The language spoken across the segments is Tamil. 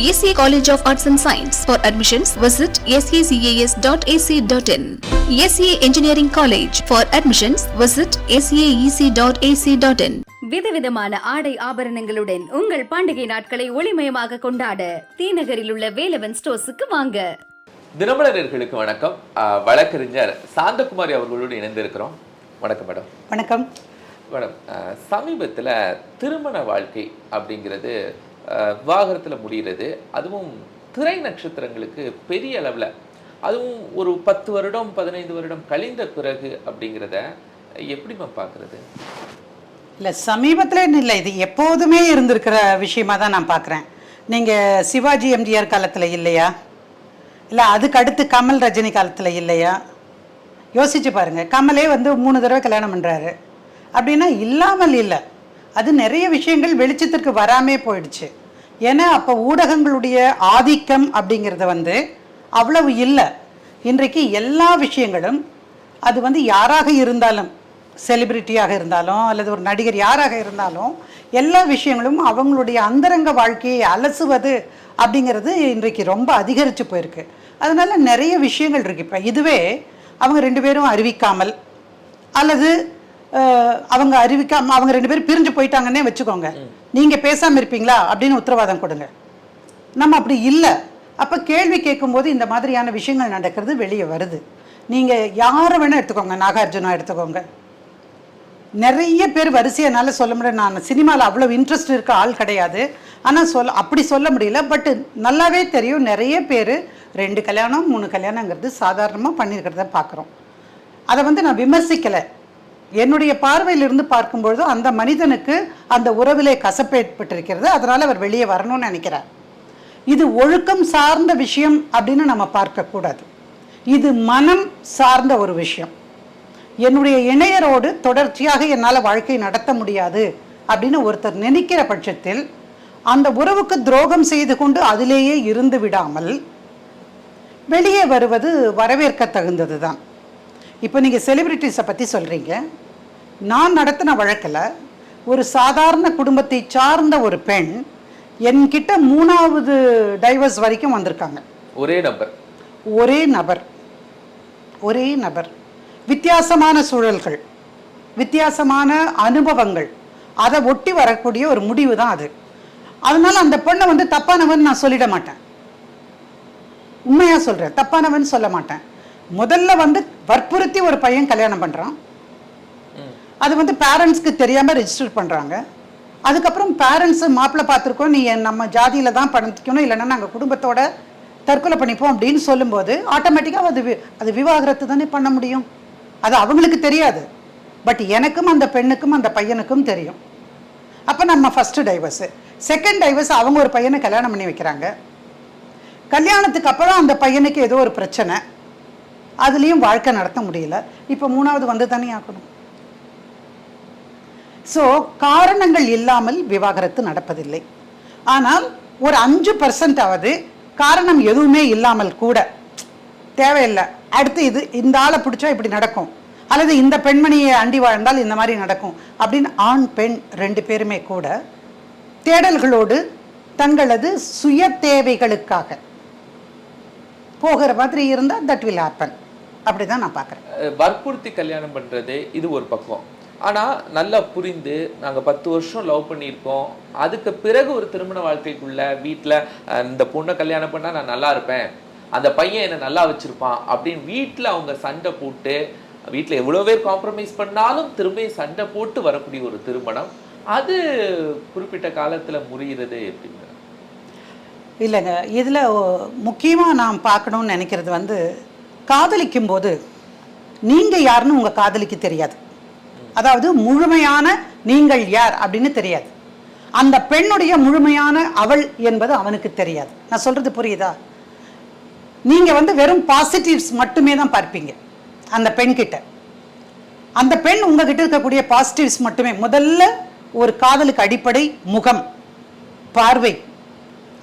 SCA College of Arts and Science. For admissions, visit scacas.ac.in. SCA Engineering College. For admissions, visit scaec.ac.in. விதவிதமான ஆடை ஆபரணங்களுடன் உங்கள் பண்டிகை நாட்களை ஒளிமயமாக கொண்டாட தீநகரில் உள்ள வேலவன் ஸ்டோர்ஸுக்கு வாங்க. தினமலர்களுக்கு வணக்கம். வழக்கறிஞர் சாந்தகுமாரி அவர்களோடு இணைந்திருக்கிறோம். வணக்கம் மேடம். வணக்கம் மேடம், சமீபத்தில் திருமண வாழ்க்கை அப்படிங்கிறது விவாகரத்தில் முடிகிறது. அதுவும் திரை நட்சத்திரங்களுக்கு பெரிய அளவில், அதுவும் ஒரு 10 வருடம் 15 வருடம் கழிந்த பிறகு அப்படிங்கிறத எப்படி மேம் பார்க்குறது? இல்லை, சமீபத்தில் இல்லை, இது எப்போதுமே இருந்திருக்கிற விஷயமா தான் நான் பார்க்குறேன். நீங்கள் சிவாஜி எம்ஜிஆர் காலத்தில் இல்லையா, இல்லை அதுக்கு அடுத்து கமல் ரஜினி காலத்தில் இல்லையா? யோசிச்சு பாருங்கள். கமலே 3 தடவை கல்யாணம் பண்ணுறாரு அப்படின்னா இல்லாமல் இல்லை. அது நிறைய விஷயங்கள் வெளிச்சத்திற்கு வராமே போயிடுச்சு. ஏன்னா அப்போ ஊடகங்களுடைய ஆதிக்கம் அப்படிங்கிறது அவ்வளவு இல்லை. இன்றைக்கு எல்லா விஷயங்களும் அது யாராக இருந்தாலும், செலிபிரிட்டியாக இருந்தாலும் அல்லது ஒரு நடிகர் யாராக இருந்தாலும், எல்லா விஷயங்களும் அவங்களுடைய அந்தரங்க வாழ்க்கையை அலசுவது அப்படிங்கிறது இன்றைக்கு ரொம்ப அதிகரித்து போயிருக்கு. அதனால நிறைய விஷயங்கள் இருக்குது. இப்போ இதுவே அவங்க 2 பேரும் அறிவிக்காமல் அல்லது அவங்க 2 பேரும் பிரிஞ்சு போயிட்டாங்கன்னே வச்சுக்கோங்க, நீங்கள் பேசாமல் இருப்பீங்களா அப்படின்னு உத்தரவாதம் கொடுங்க. நம்ம அப்படி இல்லை. அப்போ கேள்வி கேட்கும்போது இந்த மாதிரியான விஷயங்கள் நடக்கிறது வெளியே வருது. நீங்கள் யாரை வேணால் எடுத்துக்கோங்க, நாகார்ஜுனா எடுத்துக்கோங்க, நிறைய பேர் வரிசையை என்னால் சொல்ல முடியாது. நான் சினிமாவில் அவ்வளோ இன்ட்ரெஸ்ட் இருக்க ஆள் கிடையாது, ஆனால் அப்படி சொல்ல முடியல. பட்டு நல்லாவே தெரியும், நிறைய பேர் 2 கல்யாணம் 3 கல்யாணங்கிறது சாதாரணமாக பண்ணியிருக்கிறத பார்க்குறோம். அதை நான் விமர்சிக்கலை. என்னுடைய பார்வையிலிருந்து பார்க்கும்பொழுது அந்த மனிதனுக்கு அந்த உறவிலே கசப்பேற்பட்டிருக்கிறது. அதனால் அவர் வெளியே வரணும்னு நினைக்கிறார். இது ஒழுக்கம் சார்ந்த விஷயம் அப்படின்னு நம்ம பார்க்கக்கூடாது. இது மனம் சார்ந்த ஒரு விஷயம். என்னுடைய இணையரோடு தொடர்ச்சியாக என்னால் வாழ்க்கை நடத்த முடியாது அப்படின்னு ஒருத்தர் நினைக்கிற பட்சத்தில் அந்த உறவுக்கு துரோகம் செய்து கொண்டு அதிலேயே இருந்து விடாமல் வெளியே வருவது வரவேற்க தகுந்தது தான். இப்போ நீங்கள் செலிபிரிட்டிஸை பற்றி சொல்கிறீங்க. நான் நடத்தின வழக்கில் ஒரு சாதாரண குடும்பத்தை சார்ந்த ஒரு பெண் என்கிட்ட 3வது டைவர்ஸ் வரைக்கும் வந்திருக்காங்க. ஒரே நபர் வித்தியாசமான சூழல்கள், வித்தியாசமான அனுபவங்கள், அதை ஒட்டி வரக்கூடிய ஒரு முடிவு தான் அது. அதனால் அந்த பொண்ணை தப்பானவன் நான் சொல்லிட மாட்டேன். உண்மையாக சொல்கிறேன், தப்பானவன் சொல்ல மாட்டேன். முதல்ல வற்புறுத்தி ஒரு பையன் கல்யாணம் பண்ணுறான். அது பேரண்ட்ஸ்க்கு தெரியாமல் ரெஜிஸ்டர் பண்ணுறாங்க. அதுக்கப்புறம் பேரண்ட்ஸு மாப்பிள்ளை பார்த்துருக்கோம், நீ நம்ம ஜாதியில் தான் பண்ணிக்கணும், இல்லைன்னா நாங்கள் குடும்பத்தோட தற்கொலை பண்ணிப்போம் அப்படின்னு சொல்லும்போது ஆட்டோமேட்டிக்காக அது விவாகரத்து தானே பண்ண முடியும். அது அவங்களுக்கு தெரியாது, பட் எனக்கும் அந்த பெண்ணுக்கும் அந்த பையனுக்கும் தெரியும். அப்போ நம்ம ஃபஸ்ட்டு டைவர்ஸு. செகண்ட் டைவர்ஸ், அவங்க ஒரு பையனை கல்யாணம் பண்ணி வைக்கிறாங்க. கல்யாணத்துக்கு அப்புறம் அந்த பையனுக்கு ஏதோ ஒரு பிரச்சனை, அதுலேயும் வாழ்க்கை நடத்த முடியல. இப்போ 3வது தானே ஆக்கணும். ஸோ காரணங்கள் இல்லாமல் விவாகரத்து நடப்பதில்லை. ஆனால் ஒரு 5% காரணம் எதுவுமே இல்லாமல் கூட தேவையில்லை, அடுத்து இந்த ஆளை பிடிச்சா இப்படி நடக்கும், அல்லது இந்த பெண்மணியை அண்டி வாழ்ந்தால் இந்த மாதிரி நடக்கும் அப்படின்னு ஆண் பெண் 2 பேருமே கூட தேடல்களோடு தங்களது சுய தேவைகளுக்காக போகிற மாதிரி இருந்தால் தட் வில் ஹேப்பன். அப்படிதான் நான் பார்க்குறேன். வற்புறுத்தி கல்யாணம் பண்ணுறது இது ஒரு பக்கம். ஆனால் நல்லா புரிந்து நாங்கள் 10 வருஷம் லவ் பண்ணியிருக்கோம், அதுக்கு பிறகு ஒரு திருமண வாழ்க்கைக்குள்ள வீட்டில் இந்த பொண்ணை கல்யாணம் பண்ணால் நான் நல்லா இருப்பேன், அந்த பையன் என்னை நல்லா வச்சுருப்பான் அப்படின்னு வீட்டில் அவங்க சண்டை போட்டு, வீட்டில் எவ்வளோ பேர் காம்ப்ரமைஸ் பண்ணாலும் திரும்ப சண்டை போட்டு வரக்கூடிய ஒரு திருமணம், அது குறிப்பிட்ட காலத்தில் முறிகிறது எப்படிங்க? இல்லைங்க, இதில் முக்கியமாக நாம் பார்க்கணும்னு நினைக்கிறது காதலிக்கும் போது நீங்கள் யாருன்னு உங்கள் காதலிக்கு தெரியாது. அதாவது முழுமையான நீங்கள் யார் அப்படின்னு தெரியாது. அந்த பெண்ணுடைய முழுமையான அவள் என்பது அவனுக்கு தெரியாது. நான் சொல்கிறது புரியுதா? நீங்கள் வெறும் பாசிட்டிவ்ஸ் மட்டுமே தான் பார்ப்பீங்க அந்த பெண்கிட்ட. அந்த பெண் உங்ககிட்ட இருக்கக்கூடிய பாசிட்டிவ்ஸ் மட்டுமே. முதல்ல ஒரு காதலுக்கு அடிப்படை முகம், பார்வை,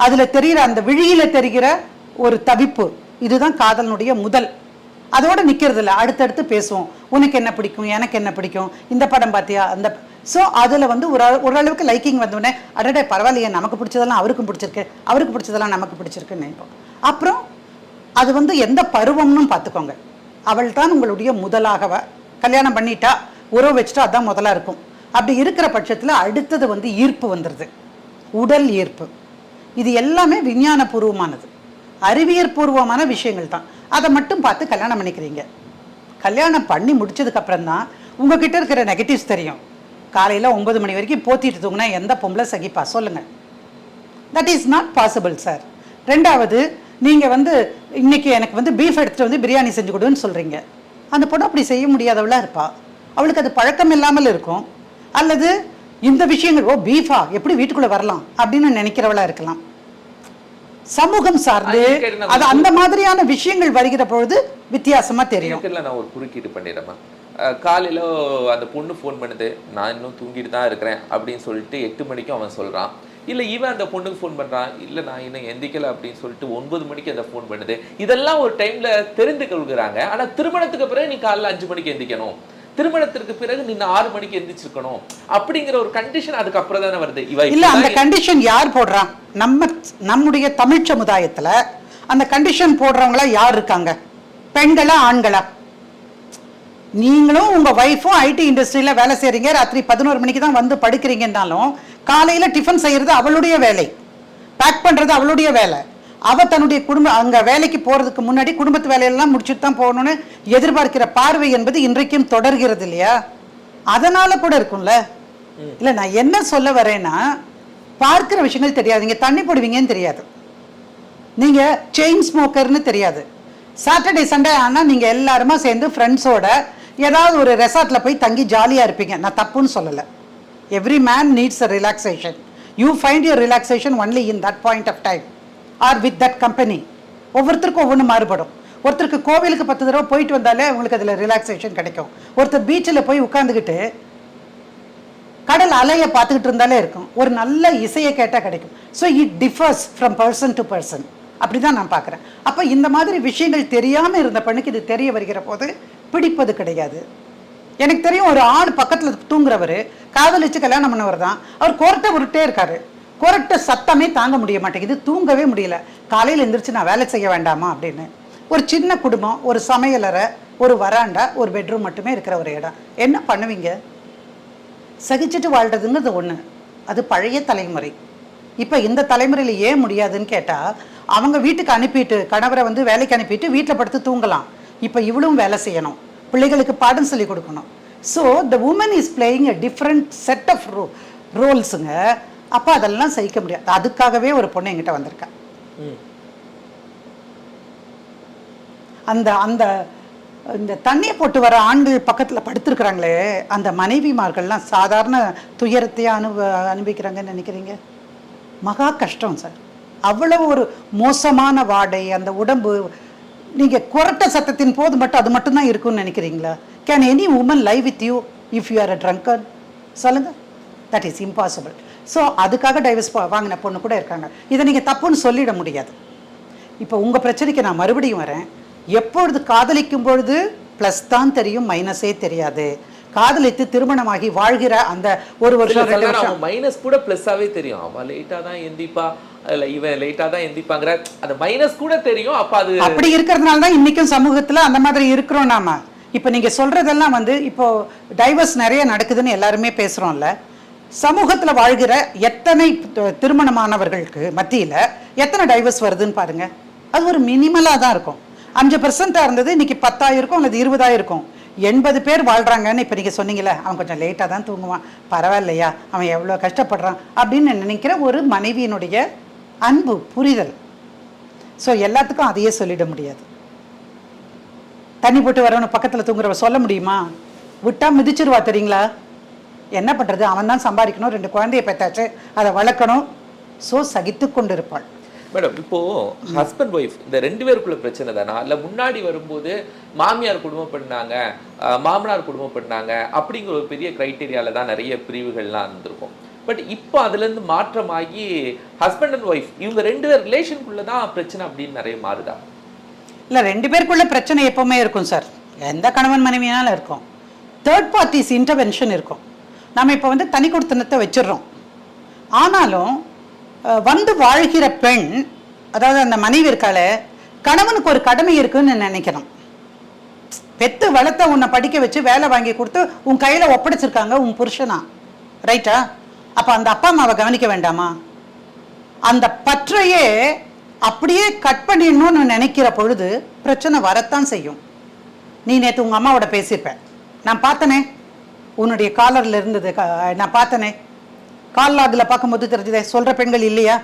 அதில் தெரிகிற அந்த விழியில் தெரிகிற ஒரு தவிப்பு, இதுதான் காதலினுடைய முதல். அதோடு நிற்கிறது இல்லை, அடுத்தடுத்து பேசுவோம். உனக்கு என்ன பிடிக்கும், எனக்கு என்ன பிடிக்கும், இந்த படம் பார்த்தியா, அந்த ஸோ அதில் வந்து ஓரளவுக்கு லைக்கிங் வந்தோடனே அடடே பரவாயில்லையே, நமக்கு பிடிச்சதெல்லாம் அவருக்கும் பிடிச்சிருக்கு, அவருக்கு பிடிச்சதெல்லாம் நமக்கு பிடிச்சிருக்குன்னு நினைப்போம். அப்புறம் அது வந்து எந்த பருவம்னு பார்த்துக்கோங்க. அவள் தான் உங்களுடைய முதலாகவ, கல்யாணம் பண்ணிட்டா உறவு வச்சுட்டா அதுதான் முதலாக இருக்கும். அப்படி இருக்கிற பட்சத்தில் அடுத்தது வந்து ஈர்ப்பு வந்துடுது, உடல் ஈர்ப்பு. இது எல்லாமே விஞ்ஞானபூர்வமானது, அறிவியல் பூர்வமான விஷயங்கள் தான். அதை மட்டும் பார்த்து கல்யாணம் பண்ணிக்கிறீங்க. கல்யாணம் பண்ணி முடிச்சதுக்கப்புறம் தான் உங்ககிட்ட இருக்கிற நெகட்டிவ்ஸ் தெரியும். காலையில் 9 மணி வரைக்கும் போத்திட்டு தூங்கினா எந்த பொம்பளை சகிப்பா சொல்லுங்கள்? That is not possible sir. ரெண்டாவது, நீங்கள் வந்து இன்னைக்கு எனக்கு வந்து பீஃப் எடுத்துகிட்டு வந்து பிரியாணி செஞ்சு கொடுன்னு சொல்கிறீங்க. அந்த பொண்ணு அப்படி செய்ய முடியாதவளாக இருப்பா, அவளுக்கு அது பழக்கம் இல்லாமல் இருக்கும். அல்லது இந்த விஷயங்கள், ஓ பீஃபா எப்படி வீட்டுக்குள்ளே வரலாம் அப்படின்னு நினைக்கிறவளாக இருக்கலாம். சமூகம் சார்ந்து அது அந்த மாதிரியான விஷயங்கள் வருகிற பொழுது வித்தியாசமாக தெரியும். நான் ஒரு குறுக்கீடு பண்ணிடுறேன். காலையில் அந்த பொண்ணு ஃபோன் பண்ணுது, நான் இன்னும் தூங்கிட்டு தான் இருக்கிறேன் அப்படின்னு சொல்லிட்டு 8 மணிக்கும் அவன் சொல்கிறான். இல்லை இவன் அந்த பொண்ணுக்கு ஃபோன் பண்ணுறான், இல்லை நான் இன்னும் எந்திக்கலை அப்படின்னு சொல்லிட்டு 9 மணிக்கு அந்த ஃபோன் பண்ணுது. இதெல்லாம் ஒரு டைமில் தெரிந்து கொள்கிறாங்க. ஆனால் திருமணத்துக்கு பிறகு நீ காலையில் 5 மணிக்கு எந்திக்கணும், திருமணத்திற்கு பிறகு நீ 6 மணிக்கு எந்திரிச்சிருக்கணும் அப்படிங்கிற ஒரு கண்டிஷன் அதுக்கப்புறம் தானே வருது. இல்லை, அந்த கண்டிஷன் யார் போடுறான்? நம்முடைய தமிழ் சமுதாயத்தில் அந்த கண்டிஷன் போடுறவங்களா யார் இருக்காங்க? பெண்களா ஆண்களா? நீங்களும் உங்க வைஃபும் ஐடி இண்டஸ்ட்ரியில வேலை செய்றீங்க, ராத்திரி 11 மணிக்கு தான் வந்து படுக்கிறீங்கன்னாலும் காலையில டிஃபன் செய்யறது அவளுடைய வேலை, பேக் பண்றது அவளுடைய வேலை. அவ தன்னுடைய அங்க வேலைக்கு போறதுக்கு முன்னாடி குடும்பத்து வேலையெல்லாம் முடிச்சுட்டு தான் போகணும்னு எதிர்பார்க்கிற பார்வை என்பது இன்றைக்கும் தொடர்கிறது இல்லையா? அதனால கூட இருக்கும்ல. இல்ல, நான் என்ன சொல்ல வரேன்னா, பார்க்கிற விஷயங்கள் தெரியாது. நீங்க தண்ணி போடுவீங்கன்னு தெரியாது, நீங்க செயின் ஸ்மோக்கர்னு தெரியாது. சாட்டர்டே சண்டே ஆனால் நீங்கள் எல்லாருமா சேர்ந்து ஃப்ரெண்ட்ஸோட ஏதாவது ஒரு ரெசார்ட்டில் போய் தங்கி ஜாலியாக இருப்பீங்க. நான் தப்புன்னு சொல்லலை. Every man needs a relaxation. You find your relaxation only in that point of time or with that company. ஒவ்வொருத்தருக்கும் ஒவ்வொன்று மாறுபடும். ஒருத்தருக்கு கோவிலுக்கு 10 தடவை போயிட்டு வந்தாலே உங்களுக்கு அதில் ரிலாக்ஸேஷன் கிடைக்கும். ஒருத்தர் பீச்சில் போய் உட்காந்துக்கிட்டு கடல் அலையை பார்த்துக்கிட்டு இருந்தாலே இருக்கும். ஒரு நல்ல இசையை கேட்டால் கிடைக்கும். So it differs from person to person. அப்படிதான் நான் பார்க்குறேன். அப்போ இந்த மாதிரி விஷயங்கள் தெரியாமல் இருந்த பெண்ணுக்கு இது தெரிய வருகிற போது பிடிப்பது கிடையாது. எனக்கு தெரியும், ஒரு ஆள் பக்கத்தில் தூங்குறவர், காதலிச்சு கல்யாணம் பண்ணவர் தான். அவர் கொரட்டை உருட்டே இருக்காரு. கொரட்டை சத்தமே தாங்க முடிய மாட்டேங்குது, தூங்கவே முடியல. காலையில் எழுந்திரிச்சு நான் வேலை செய்ய வேண்டாமா அப்படின்னு. ஒரு சின்ன குடும்பம், ஒரு சமையலறை, ஒரு வராண்டா, ஒரு பெட்ரூம் மட்டுமே இருக்கிற ஒரு இடம். என்ன பண்ணுவீங்க? சகிச்சுட்டு வாழ்றதுங்கிறது ஒன்று, அது பழைய தலைமுறை. இப்போ இந்த தலைமுறையில் ஏன் முடியாதுன்னு கேட்டால், அவங்க வீட்டுக்கு அனுப்பிட்டு கணவரை வந்து வேலைக்கு அனுப்பிட்டு வீட்டில் படுத்து தூங்கலாம். இப்போ இவளும் வேலை செய்யணும், பிள்ளைகளுக்கு பாடம் சொல்லி கொடுக்கணும். So the woman is playing a different set of ரோல்ஸுங்க. அப்போ அதெல்லாம் சகிக்க முடியாது. அதுக்காகவே ஒரு பொண்ணு என்கிட்ட வந்திருக்கா. அந்த அந்த இந்த தண்ணியை போட்டு வர ஆண்கள் பக்கத்தில் படுத்துருக்குறாங்களே, அந்த மனைவிமார்கள்லாம் சாதாரண துயரத்தையே அனுபவிக்கிறாங்கன்னு நினைக்கிறீங்க? மகா கஷ்டம் சார். அவ்வளவு ஒரு மோசமான வாடை, அந்த உடம்பு. நீங்கள் குரட்ட சத்தத்தின் போது மட்டும் அது மட்டும்தான் இருக்குன்னு நினைக்கிறீங்களா? Can any woman live with you if you are a drunkard? சொல்லுங்க, தட் இஸ் இம்பாசிபிள். ஸோ அதுக்காக டைவர்ஸ் வாங்கின பொண்ணு கூட இருக்காங்க. இதை நீங்கள் தப்புன்னு சொல்லிட முடியாது. இப்போ உங்கள் பிரச்சனைக்கு நான் மறுபடியும் வரேன். எப்பொழுது காதலிக்கும் பொழுது ப்ளஸ் தான் தெரியும், மைனஸே தெரியாது. காதலித்து திருமணமாகி வாழ்கிற அந்த ஒரு வருஷம் 2 வருஷம் மைனஸ் கூட பிளஸ்ஸாவே தெரியும். அவ லேட்டா தான் எந்திப்பா, இல்ல இவன் லேட்டா தான் எந்திப்பாங்கற அந்த மைனஸ் கூட தெரியும். அப்ப அது அப்படி இருக்கிறதுனால தான் இன்னைக்கும் சமூகத்துல அந்த மாதிரி இருக்கிறோம் நாம. இப்போ நீங்க சொல்றதெல்லாம் வந்து இப்போ டைவர்ஸ் நிறைய நடக்குதுன்னு எல்லாருமே பேசுறோம்ல. சமூகத்துல வாழ்கிற எத்தனை திருமணமானவர்களுக்கு மத்தியில எத்தனை டைவர்ஸ் வருதுன்னு பாருங்க. அது ஒரு மினிமலா தான் இருக்கும். 5% இருந்தது, இன்னைக்கு 10 இருக்கும் அல்லது 20 இருக்கும். 80 பேர் வாழ்கிறாங்கன்னு இப்போ நீங்கள் சொன்னீங்களே, அவன் கொஞ்சம் லேட்டாக தான் தூங்குவான், பரவாயில்லையா, அவன் எவ்வளோ கஷ்டப்படுறான் அப்படின்னு நினைக்கிற ஒரு மனைவியினுடைய அன்பு, புரிதல். ஸோ எல்லாத்துக்கும் அதையே சொல்லிட முடியாது. தண்ணி போட்டு வரவனை பக்கத்தில் தூங்குறவ சொல்ல முடியுமா? விட்டா மிதிச்சிருவா தெரியுங்களா? என்ன பண்ணுறது, அவன் தான் சம்பாதிக்கணும், 2 குழந்தைய பெற்றாச்சு, அதை வளர்க்கணும். ஸோ சகித்து கொண்டு இருப்பாள். மேடம், இப்போ ஹஸ்பண்ட் ஒய்ஃப் இந்த 2 பேருக்குள்ள பிரச்சனை தானா, இல்லை முன்னாடி வரும்போது மாமியார் குடும்பம் பண்ணாங்க, மாமனார் குடும்பம் பண்ணாங்க அப்படிங்கிற ஒரு பெரிய கிரைட்டீரியால தான் நிறைய பிரிவுகள்லாம் இருந்திருக்கும். பட் இப்போ அதுலேருந்து மாற்றமாகி ஹஸ்பண்ட் அண்ட் ஒய்ஃப் இவங்க 2 பேர் ரிலேஷனுக்குள்ள தான் பிரச்சனை அப்படின்னு நிறைய மாறுதா? இல்லை, 2 பேருக்குள்ள பிரச்சனை எப்பவுமே இருக்கும் சார். எந்த கணவன் மனைவியாலும் இருக்கும். தேர்ட் பார்ட்டிஸ் இன்டர்வென்ஷன் இருக்கும். நம்ம இப்போ வந்து தனி கொடுத்தனத்தை வச்சிடுறோம். ஆனாலும் வந்து வாழ்கிற பெண், அதாவது அந்த மனைவி இருக்கால, கணவனுக்கு ஒரு கடமை இருக்குன்னு நினைக்கணும். பெத்து வளர்த்த உன்னை படிக்க வச்சு வேலை வாங்கி கொடுத்து உன் கையில் ஒப்படைச்சிருக்காங்க உன் புருஷனா, ரைட்டா? அப்போ அந்த அப்பா அம்மாவை கவனிக்க வேண்டாமா? அந்த பற்றையே அப்படியே கட் பண்ணிடணும்னு நினைக்கிற பொழுது பிரச்சனை வரத்தான் செய்யும். நீ நேற்று உங்கள் அம்மாவோட பேசியிருப்ப, நான் பார்த்தனே, உன்னுடைய காலரில் இருந்தது, நான் பார்த்தனே, கால் லாகில் பார்க்கும்போது தெரிஞ்சதே. சொல்கிற பெண்கள் இல்லையா?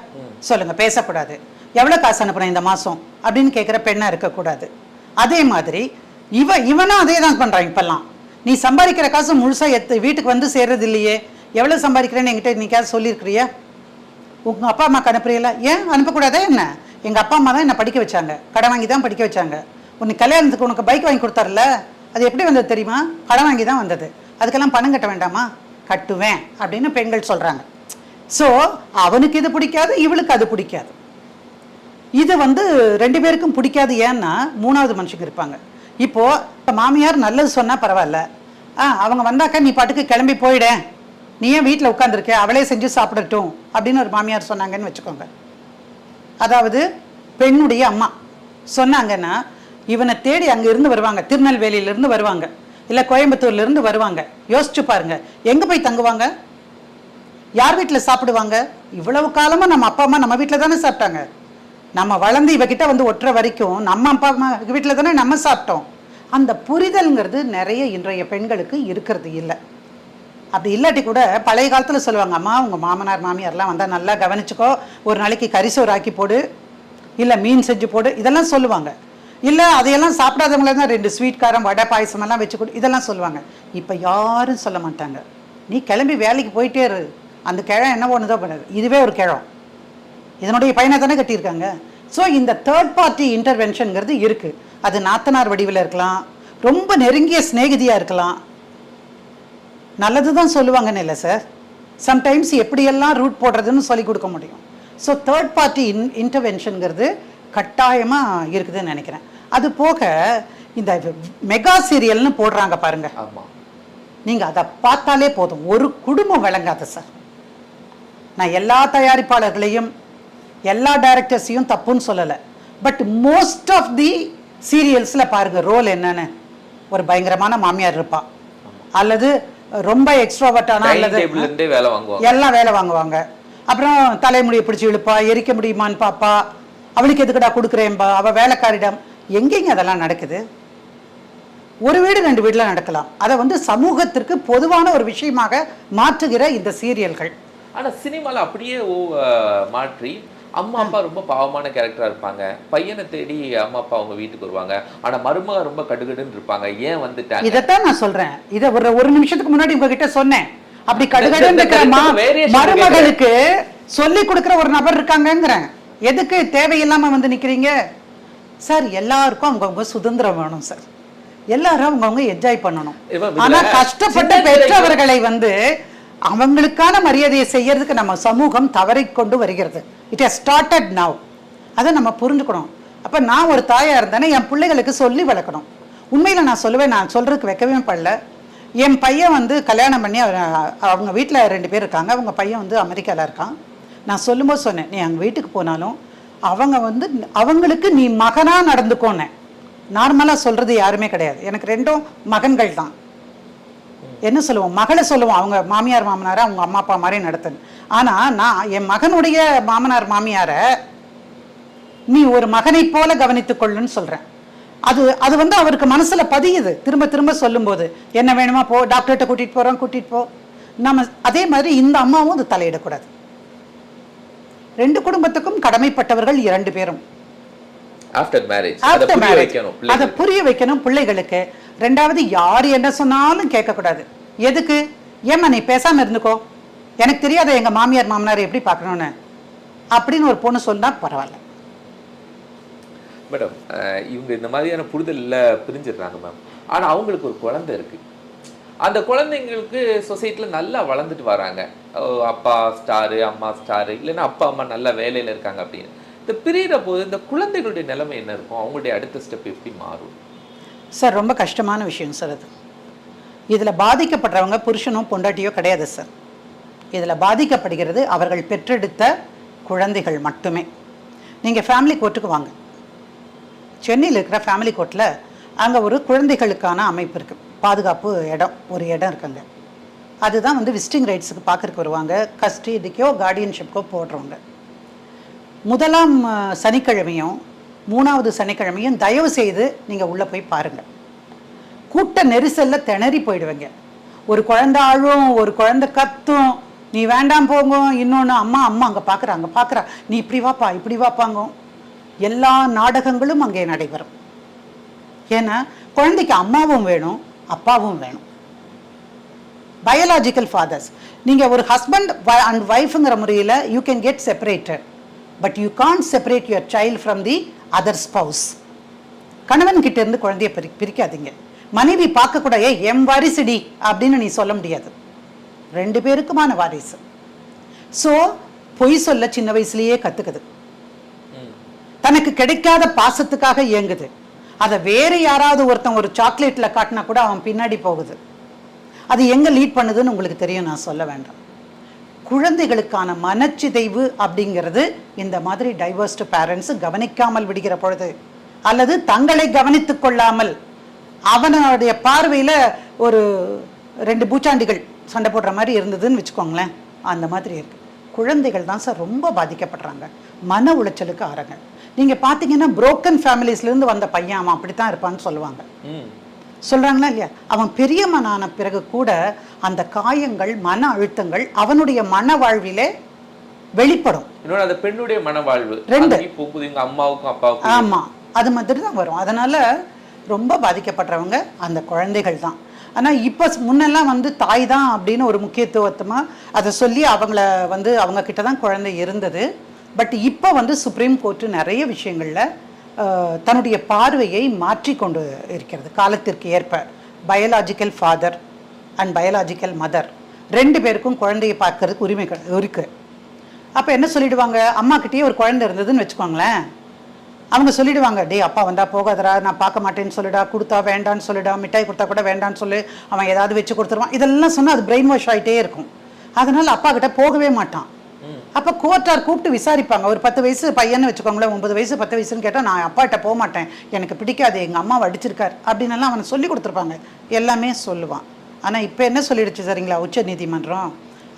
சொல்லுங்கள். பேசக்கூடாது. எவ்வளோ காசு அனுப்புகிறேன் இந்த மாதம் அப்படின்னு கேட்குற பெண்ணாக இருக்கக்கூடாது. அதே மாதிரி இவனும் அதே தான் பண்ணுறான். இப்போல்லாம் நீ சம்பாதிக்கிற காசு முழுசாக வீட்டுக்கு வந்து சேர்றது இல்லையே. எவ்வளோ சம்பாதிக்கிறேன்னு என்கிட்ட நீக்காவது சொல்லியிருக்கிறியா? உங்கள் அப்பா அம்மாவுக்கு அனுப்புறீங்களா? ஏன் அனுப்பக்கூடாதா என்ன? எங்கள் அப்பா அம்மா தான் என்னை படிக்க வச்சாங்க, கடன் வாங்கி தான் படிக்க வச்சாங்க. உனக்கு கல்யாணத்துக்கு உனக்கு பைக் வாங்கி கொடுத்தாருல, அது எப்படி வந்தது தெரியுமா? கடன் வாங்கி தான் வந்தது. அதுக்கெல்லாம் பணம் கட்ட வேண்டாமா? கட்டுவேன் அப்படின்னு பெண்கள் சொல்கிறாங்க. ஸோ அவனுக்கு இது பிடிக்காது, இவளுக்கு அது பிடிக்காது. இது வந்து ரெண்டு பேருக்கும் பிடிக்காது. ஏன்னா மூணாவது மனுஷங்க இருப்பாங்க. இப்போது மாமியார் நல்லது சொன்னால் பரவாயில்ல, அவங்க வந்தாக்கா நீ பாட்டுக்கு கிளம்பி போயிட, நீ ஏன் வீட்டில் உட்காந்துருக்க, அவளே செஞ்சு சாப்பிடட்டும் அப்படின்னு ஒரு மாமியார் சொன்னாங்கன்னு வச்சுக்கோங்க. அதாவது பெண்ணுடைய அம்மா சொன்னாங்கன்னா இவனை தேடி அங்கேருந்து வருவாங்க, திருநெல்வேலியிலேருந்து வருவாங்க, இல்லை கோயம்புத்தூர்லேருந்து வருவாங்க. யோசிச்சு பாருங்க, எங்கே போய் தங்குவாங்க? யார் வீட்டில் சாப்பிடுவாங்க? இவ்வளவு காலமாக நம்ம அப்பா அம்மா நம்ம வீட்டில் தானே சாப்பிட்டாங்க. நம்ம வளர்ந்து இவகிட்ட வந்து ஒட்டுற வரைக்கும் நம்ம அப்பா அம்மா வீட்டில் தானே நம்ம சாப்பிட்டோம். அந்த புரிதல்ங்கிறது நிறைய இன்றைய பெண்களுக்கு இருக்கிறது இல்லை. அப்படி இல்லாட்டி கூட பழைய காலத்தில் சொல்லுவாங்க, அம்மா உங்கள் மாமனார் மாமியார்லாம் வந்தால் நல்லா கவனிச்சுக்கோ, ஒரு நாளைக்கு கரிசோறு ஆக்கி போடு, இல்லை மீன் செஞ்சு போடு, இதெல்லாம் சொல்லுவாங்க. இல்லை அதையெல்லாம் சாப்பிடாதவங்கள தான் 2 ஸ்வீட் காரம் வடை பாயசமெல்லாம் வச்சு கொடு, இதெல்லாம் சொல்லுவாங்க. இப்போ யாரும் சொல்ல மாட்டாங்க. நீ கிளம்பி வேலைக்கு போயிட்டே இரு, அந்த கிழம் என்ன ஒன்றுதோ பண்ணாது, இதுவே ஒரு கிழம், இதனுடைய பையனை தானே கட்டியிருக்காங்க. ஸோ இந்த தேர்ட் பார்ட்டி இன்டர்வென்ஷனுங்கிறது இருக்குது. அது நாத்தனார் வடிவில் இருக்கலாம், ரொம்ப நெருங்கிய சிநேகிதியாக இருக்கலாம். நல்லது தான் சொல்லுவாங்கன்னு இல்லை சார், சம்டைம்ஸ் எப்படியெல்லாம் ரூட் போடுறதுன்னு சொல்லி கொடுக்க முடியும். ஸோ தேர்ட் பார்ட்டி இன்டர்வென்ஷனுங்கிறது கட்டாயமாக இருக்குதுன்னு நினைக்கிறேன். அது போக இந்த மெகா சீரியல்னு போடுறாங்க பாருங்க, நீங்கள் அதை பார்த்தாலே போதும், ஒரு குடும்பம் விளங்காது சார். நான் எல்லா தயாரிப்பாளர்களையும் எல்லா டைரக்டர்ஸையும் தப்புன்னு சொல்லலை, பட் மோஸ்ட் ஆஃப் தி சீரியல்ஸில் பாருங்கள் ரோல் என்னன்னு, ஒரு பயங்கரமான மாமியார் இருப்பா, அல்லது ரொம்ப எக்ஸ்ட்ரோவர்ட்டான, அல்லது எல்லாம் வேலை வாங்குவாங்க. அப்புறம் தலைமுடியை பிடிச்சி இழுப்பா, எரிக்க முடியுமான்னு பாப்பா, அவளுக்கு எதுக்கடா கொடுக்குறேன்பா, அவள் வேலைக்காரிடம். எங்கேங்க அதெல்லாம் நடக்குது? ஒரு வீடு 2 வீட்டில் நடக்கலாம். அதை வந்து சமூகத்திற்கு பொதுவான ஒரு விஷயமாக மாற்றுகிற இந்த சீரியல்கள். ஆனால் சினிமாவில் அப்படியே மாற்றி அம்மா அப்பா ரொம்ப பாவமான கேரக்டரா இருப்பாங்க, பையனை தேடி அம்மா அப்பா அவங்க வீட்டுக்கு வருவாங்க, ஆனா மருமக ரொம்ப கடுகடுன்னு இருப்பாங்க. ஏன் வந்துட்டாங்க? இதைத்தான் நான் சொல்றேன். இதை ஒரு நிமிஷத்துக்கு முன்னாடி உங்ககிட்ட சொன்னேன். அப்படி கடுகடுன்னு இருக்கிற மருமகளுக்கு சொல்லி கொடுக்குற ஒரு நபர் இருக்காங்கிறேன். எதுக்கு தேவையில்லாம வந்து நிக்கிறீங்க சார்? எல்லாருக்கும் அவங்கவுங்க சுதந்திரம் வேணும் சார், எல்லாரும் அவங்கவுங்க என்ஜாய் பண்ணணும். ஆனா கஷ்டப்பட்ட பெற்றவர்களை வந்து அவங்களுக்கான மரியாதையை செய்யறதுக்கு நம்ம சமூகம் தவறிக்கொண்டு வருகிறது. It has started now. அதை நம்ம புரிஞ்சுக்கணும். அப்போ நான் ஒரு தாயாக இருந்தேன்னா என் பிள்ளைகளுக்கு சொல்லி வளர்க்கணும். உண்மையில் நான் சொல்லுவேன், நான் சொல்கிறதுக்கு வைக்கவே படல. என் பையன் வந்து கல்யாணம் பண்ணி அவங்க வீட்டில் 2 பேர் இருக்காங்க, அவங்க பையன் வந்து அமெரிக்காவில் இருக்கான். நான் சொல்லும்போது சொன்னேன், நீ அங்கே வீட்டுக்கு போனாலும் அவங்க வந்து அவங்களுக்கு நீ மகனாக நடந்துக்கோன்னு. நார்மலாக சொல்கிறது யாருமே கிடையாது. எனக்கு 2 மகன்கள் தான். என்ன சொல்லுவோம், மகளை சொல்லுவோம், அவங்க மாமியார் மாமனாரை அவங்க அம்மா அப்பா மாதிரி நடத்துன்னு. ஆனால் நான் என் மகனுடைய மாமனார் மாமியாரை நீ ஒரு மகனை போல கவனித்துக் கொள்ளுன்னு சொல்கிறேன். அது வந்து அவருக்கு மனசில் பதியுது. திரும்ப திரும்ப சொல்லும்போது என்ன வேணுமா போ, டாக்டர்கிட்ட கூட்டிகிட்டு போ. நம்ம அதே மாதிரி இந்த அம்மாவும் அது தலையிடக்கூடாது. 2 குடும்பத்துக்கும் கடமைப்பட்டவர்கள் 2 பேரும். அதை புரிய வைக்கணும் பிள்ளைகளுக்கு. 2வது யார் என்ன சொன்னாலும் கேட்கக்கூடாது. எதுக்கு? ஏமா நீ பேசாம இருந்துக்கோ, எனக்கு தெரியாத எங்க மாமியார் மாமனார் எப்படி பார்க்கணும்னு அப்படின்னு ஒரு பொண்ணு சொன்னா பரவாயில்ல. மேடம், இவங்க இந்த மாதிரியான புரிதல்ல பிரிஞ்சிடுறாங்க மேம். ஆனா அவங்களுக்கு ஒரு குழந்தை இருக்கு. அந்த குழந்தைங்களுக்கு சொசைட்டியில் நல்லா வளர்ந்துட்டு வராங்க. அப்பா ஸ்டாரு, அம்மா ஸ்டாரு, இல்லைன்னா அப்பா அம்மா நல்ல வேலையில் இருக்காங்க அப்படின்னு. இந்த பிரிகிற போது இந்த குழந்தைகளுடைய நிலைமை என்ன இருக்கும்? அவங்களுடைய அடுத்த ஸ்டெப் எப்படி மாறும்? சார் ரொம்ப கஷ்டமான விஷயம் சார் அது. இதில் பாதிக்கப்படுறவங்க புருஷனோ பொண்டாட்டியோ கிடையாது சார். இதில் பாதிக்கப்படுகிறது அவர்கள் பெற்றெடுத்த குழந்தைகள் மட்டுமே. நீங்கள் ஃபேமிலி கோர்ட்டுக்கு வாங்க. சென்னையில் இருக்கிற ஃபேமிலி கோர்ட்டில் அங்கே ஒரு குழந்தைகளுக்கான அமைப்பு இருக்குது, பாதுகாப்பு இடம், ஒரு இடம் இருக்குங்க. அதுதான் வந்து விசிட்டிங் ரைட்ஸுக்கு பார்க்கறக்கு வருவாங்க, கஸ்டடிக்கோ கார்டியன்ஷிப்க்கோ போடுறவங்க. முதலாம் சனிக்கிழமையும் 3வது சனிக்கிழமையும் தயவு செய்து நீங்கள் உள்ளே போய் பாருங்கள். கூட்ட நெரிசலில் திணறி போயிடுவீங்க. ஒரு குழந்தை அழும், ஒரு குழந்தை கத்தும், நீ வேண்டாம் போங்க, இன்னொன்று அம்மா அம்மா அங்கே பார்க்குறா, நீ இப்படி வாப்பா இப்படி வாப்பாங்க. எல்லா நாடகங்களும் அங்கே நடைபெறும். ஏன்னா குழந்தைக்கு அம்மாவும் வேணும், அப்பாவும் வேணும். பயாலாஜிக்கல் ஃபாதர்ஸ், நீங்கள் ஒரு ஹஸ்பண்ட் அண்ட் ஒய்ஃபுங்கிற முறையில் you can get separated, but you can't separate your child from the other spouse. கணவன் கிட்ட இருந்து குழந்தைய பிரிக்காதீங்க. மனைவி பார்க்கக்கூட எம் வாரிசுடி அப்படின்னு நீ சொல்ல முடியாது. 2 பேருக்குமான வாரிசு. ஸோ பொய் சொல்ல சின்ன வயசுலேயே கற்றுக்குது. தனக்கு கிடைக்காத பாசத்துக்காக இயங்குது. அதை வேறு யாராவது ஒருத்தன் ஒரு சாக்லேட்டில் காட்டினா கூட அவன் பின்னாடி போகுது. அது எங்கே லீட் பண்ணுதுன்னு உங்களுக்கு தெரியும், நான் சொல்ல வேண்டாம். குழந்தைகளுக்கான மனச்சிதைவு அப்படிங்கிறது இந்த மாதிரி டைவர்ஸ்டு பேரண்ட்ஸ் கவனிக்காமல் விடுகிற பொழுது, அல்லது தங்களை கவனித்து கொள்ளாமல், அவனுடைய பார்வையில் ஒரு 2 பூச்சாண்டிகள் சண்டை போடுற மாதிரி இருந்ததுன்னு வச்சுக்கோங்களேன், அந்த மாதிரி இருக்கு. குழந்தைகள் தான் சார் ரொம்ப பாதிக்கப்படுறாங்க, மன உளைச்சலுக்கு ஆறாங்க. நீங்கள் பார்த்தீங்கன்னா புரோக்கன் ஃபேமிலிஸ்லேருந்து வந்த பையன் அவன் அப்படித்தான் இருப்பான்னு சொல்லுவாங்க, சொல்கிறாங்களா இல்லையா? அவன் பெரியவனான பிறகு கூட அந்த காயங்கள், மன அழுத்தங்கள் அவனுடைய மன வாழ்விலே வெளிப்படும். அந்த பெண்ணுடைய மனவாழ்வு 2 அம்மாவுக்கும் அப்பாவுக்கும், ஆமாம், அது மாதிரி தான் வரும். அதனால் ரொம்ப பாதிக்கப்படுறவங்க அந்த குழந்தைகள் தான். ஆனால் இப்போ முன்னெல்லாம் வந்து தாய் தான் அப்படின்னு ஒரு முக்கியத்துவமாக அதை சொல்லி அவங்கள வந்து அவங்க கிட்ட தான் குழந்தை இருந்தது. பட் இப்போ வந்து சுப்ரீம் கோர்ட்டு நிறைய விஷயங்களில் தன்னுடைய பார்வையை மாற்றி கொண்டு இருக்கிறது காலத்திற்கு ஏற்ப. Biological father and biological mother 2 பேருக்கும் குழந்தையை பார்க்கறதுக்கு உரிமை இருக்கு. அப்போ என்ன சொல்லிடுவாங்க, அம்மா கிட்டேயே ஒரு குழந்தை இருந்ததுன்னு வச்சுக்கோங்களேன், அவங்க சொல்லிடுவாங்க, டே அப்பா வந்தா போகாதரா, நான் பார்க்க மாட்டேன்னு சொல்லிடா, கொடுத்தா வேண்டான்னு சொல்லிடா, மிட்டாய் கொடுத்தா கூட வேண்டான்னு சொல்லி அவன் ஏதாவது வச்சு கொடுத்துருவான். இதெல்லாம் சொன்னால் அது பிரெயின் வாஷ் ஆகிட்டே இருக்கும். அதனால் அப்பா கிட்ட போகவே மாட்டான். அப்போ கோர்ட்டார் கூப்பிட்டு விசாரிப்பாங்க. ஒரு 10 வயசு பையன்னு வச்சுக்கோங்களேன், 9 வயசு 10 வயசுன்னு கேட்டால், நான் அப்பாட்ட போக மாட்டேன், எனக்கு பிடிக்காது, எங்கள் அம்மாவை அடிச்சிருக்கார் அப்படின்னலாம் அவனை சொல்லி கொடுத்துருப்பாங்க, எல்லாமே சொல்லுவான். ஆனால் இப்போ என்ன சொல்லிடுச்சு சரிங்களா உச்ச நீதிமன்றம்,